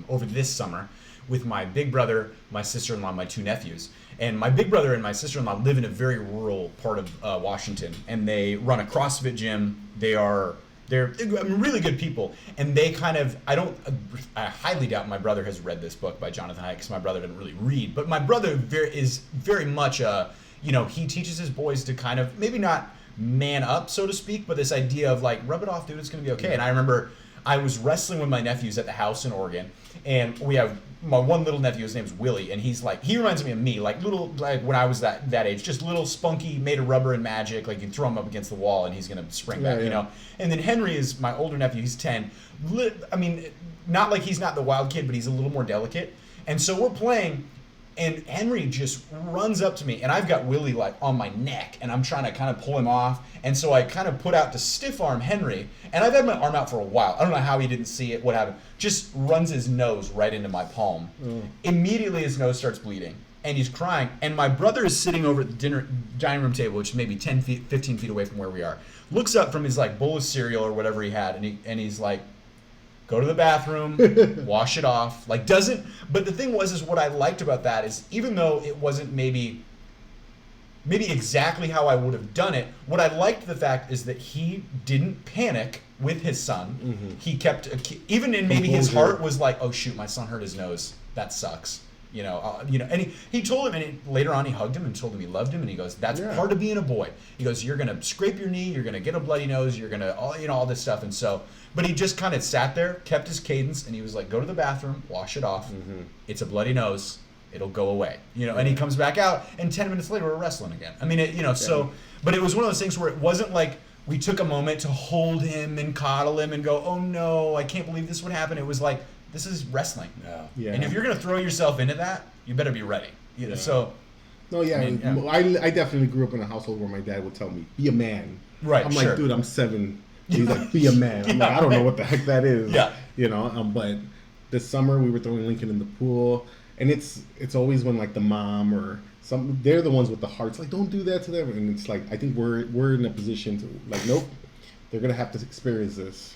[SPEAKER 3] over this summer with my big brother, my sister-in-law, my 2 nephews. And my big brother and my sister-in-law live in a very rural part of Washington, and they run a CrossFit gym. They're really good people, and they kind of I highly doubt my brother has read this book by Jonathan Haidt, because my brother didn't really read. But my brother is very much he teaches his boys to kind of maybe not man up, so to speak, but this idea of like, rub it off, dude, it's gonna be okay. And I remember I was wrestling with my nephews at the house in Oregon, and we have my one little nephew, his name's Willie, and he reminds me of me, like when I was that age, just little spunky, made of rubber and magic, like you throw him up against the wall and he's gonna spring back, you know. And then Henry is my older nephew, he's 10. I mean, not like he's not the wild kid, but he's a little more delicate. And so we're playing, and Henry just runs up to me, and I've got Willie like on my neck, and I'm trying to kind of pull him off, and so I kind of put out to stiff arm Henry, and I've had my arm out for a while. I don't know how he didn't see it, what happened. Just runs his nose right into my palm. Immediately his nose starts bleeding, and he's crying, and my brother is sitting over at the dining room table, which is maybe 10 feet, 15 feet away from where we are, looks up from his like bowl of cereal or whatever he had, and he's like, go to the bathroom, wash it off. Like, but the thing is what I liked about that is, even though it wasn't maybe exactly how I would have done it, what I liked the fact is that he didn't panic with his son. Mm-hmm. He kept, even in maybe his heart was like, oh shoot, my son hurt his nose. That sucks. You know, and he told him, and later on he hugged him and told him he loved him, and he goes, that's part of being a boy. He goes, you're going to scrape your knee, you're going to get a bloody nose, you're going to, all this stuff. And so, but he just kind of sat there, kept his cadence, and he was like, go to the bathroom, wash it off. Mm-hmm. It's a bloody nose. It'll go away. And he comes back out, and 10 minutes later we're wrestling again. I mean, so, but it was one of those things where it wasn't like we took a moment to hold him and coddle him and go, oh no, I can't believe this would happen. It was like, this is wrestling. Yeah. And if you're going to throw yourself into that, you better be ready. So.
[SPEAKER 2] No, yeah. I definitely grew up in a household where my dad would tell me, be a man.
[SPEAKER 3] Right.
[SPEAKER 2] I'm like, dude, I'm 7. He's like, be a man. I'm like, I don't know what the heck that is.
[SPEAKER 3] Yeah.
[SPEAKER 2] But this summer we were throwing Lincoln in the pool, and it's always when like the mom or they're the ones with the hearts, like, don't do that to them. And it's like, I think we're in a position to like, nope, they're going to have to experience this,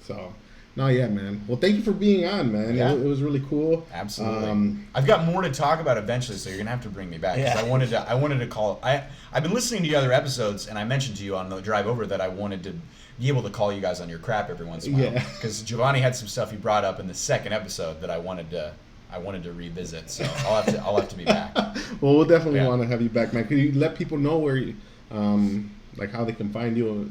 [SPEAKER 2] So. No, yeah, man. Well, thank you for being on, man. Yeah. It was really cool.
[SPEAKER 3] Absolutely. I've got more to talk about eventually, so you're gonna have to bring me back. Yeah. I wanted to call. I've been listening to the other episodes, and I mentioned to you on the drive over that I wanted to be able to call you guys on your crap every once in a while. Yeah. Because Giovanni had some stuff he brought up in the second episode that I wanted to revisit. So I'll have to be back.
[SPEAKER 2] Well, we'll definitely want to have you back, man. Can you let people know where you, like how they can find you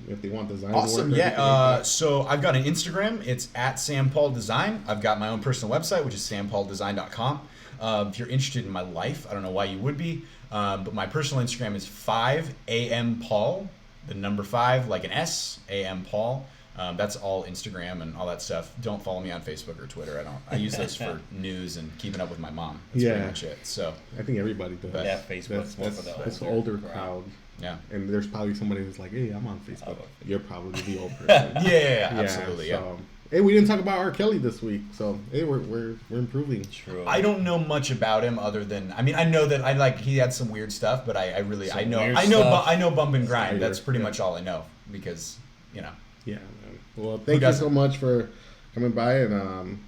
[SPEAKER 2] if they want design
[SPEAKER 3] awesome
[SPEAKER 2] work?
[SPEAKER 3] Yeah. So I've got an Instagram. It's at Sam Paul Design. I've got my own personal website, which is sampauldesign.com. If you're interested in my life, I don't know why you would be, but my personal Instagram is 5am-Paul, the number 5 like an S, AM Paul. That's all Instagram and all that stuff. Don't follow me on Facebook or Twitter. I use those for news and keeping up with my mom. That's pretty much it. So
[SPEAKER 2] I think everybody does.
[SPEAKER 1] Yeah, Facebook's more for
[SPEAKER 2] the older crowd.
[SPEAKER 3] Yeah.
[SPEAKER 2] And there's probably somebody who's like, hey, I'm on Facebook. You're probably the old person.
[SPEAKER 3] yeah, absolutely.
[SPEAKER 2] So, hey, we didn't talk about R. Kelly this week, so hey, we're improving.
[SPEAKER 1] True.
[SPEAKER 3] I don't know much about him other than I know that he had some weird stuff, but I know Bump and Grind. That's pretty much all I know because
[SPEAKER 2] Yeah. Man. Well, thank you so much for coming by, and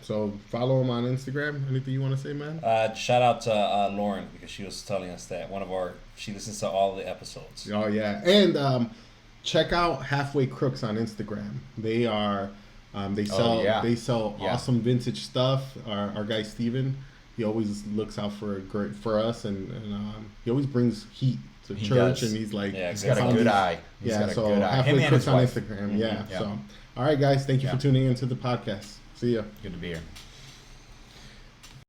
[SPEAKER 2] so follow him on Instagram. Anything you want to say, man?
[SPEAKER 1] Shout out to Lauren, because she was telling us that she listens to all the episodes.
[SPEAKER 2] Oh yeah, and check out Halfway Crooks on Instagram. They are they sell awesome vintage stuff. Our guy Steven, he always looks out for us, and he always brings heat to church, and he's like,
[SPEAKER 3] he's got a good eye.
[SPEAKER 2] Halfway Crooks on Instagram. Yeah. So, all right, guys, thank you for tuning into the podcast. See ya.
[SPEAKER 3] Good to be here.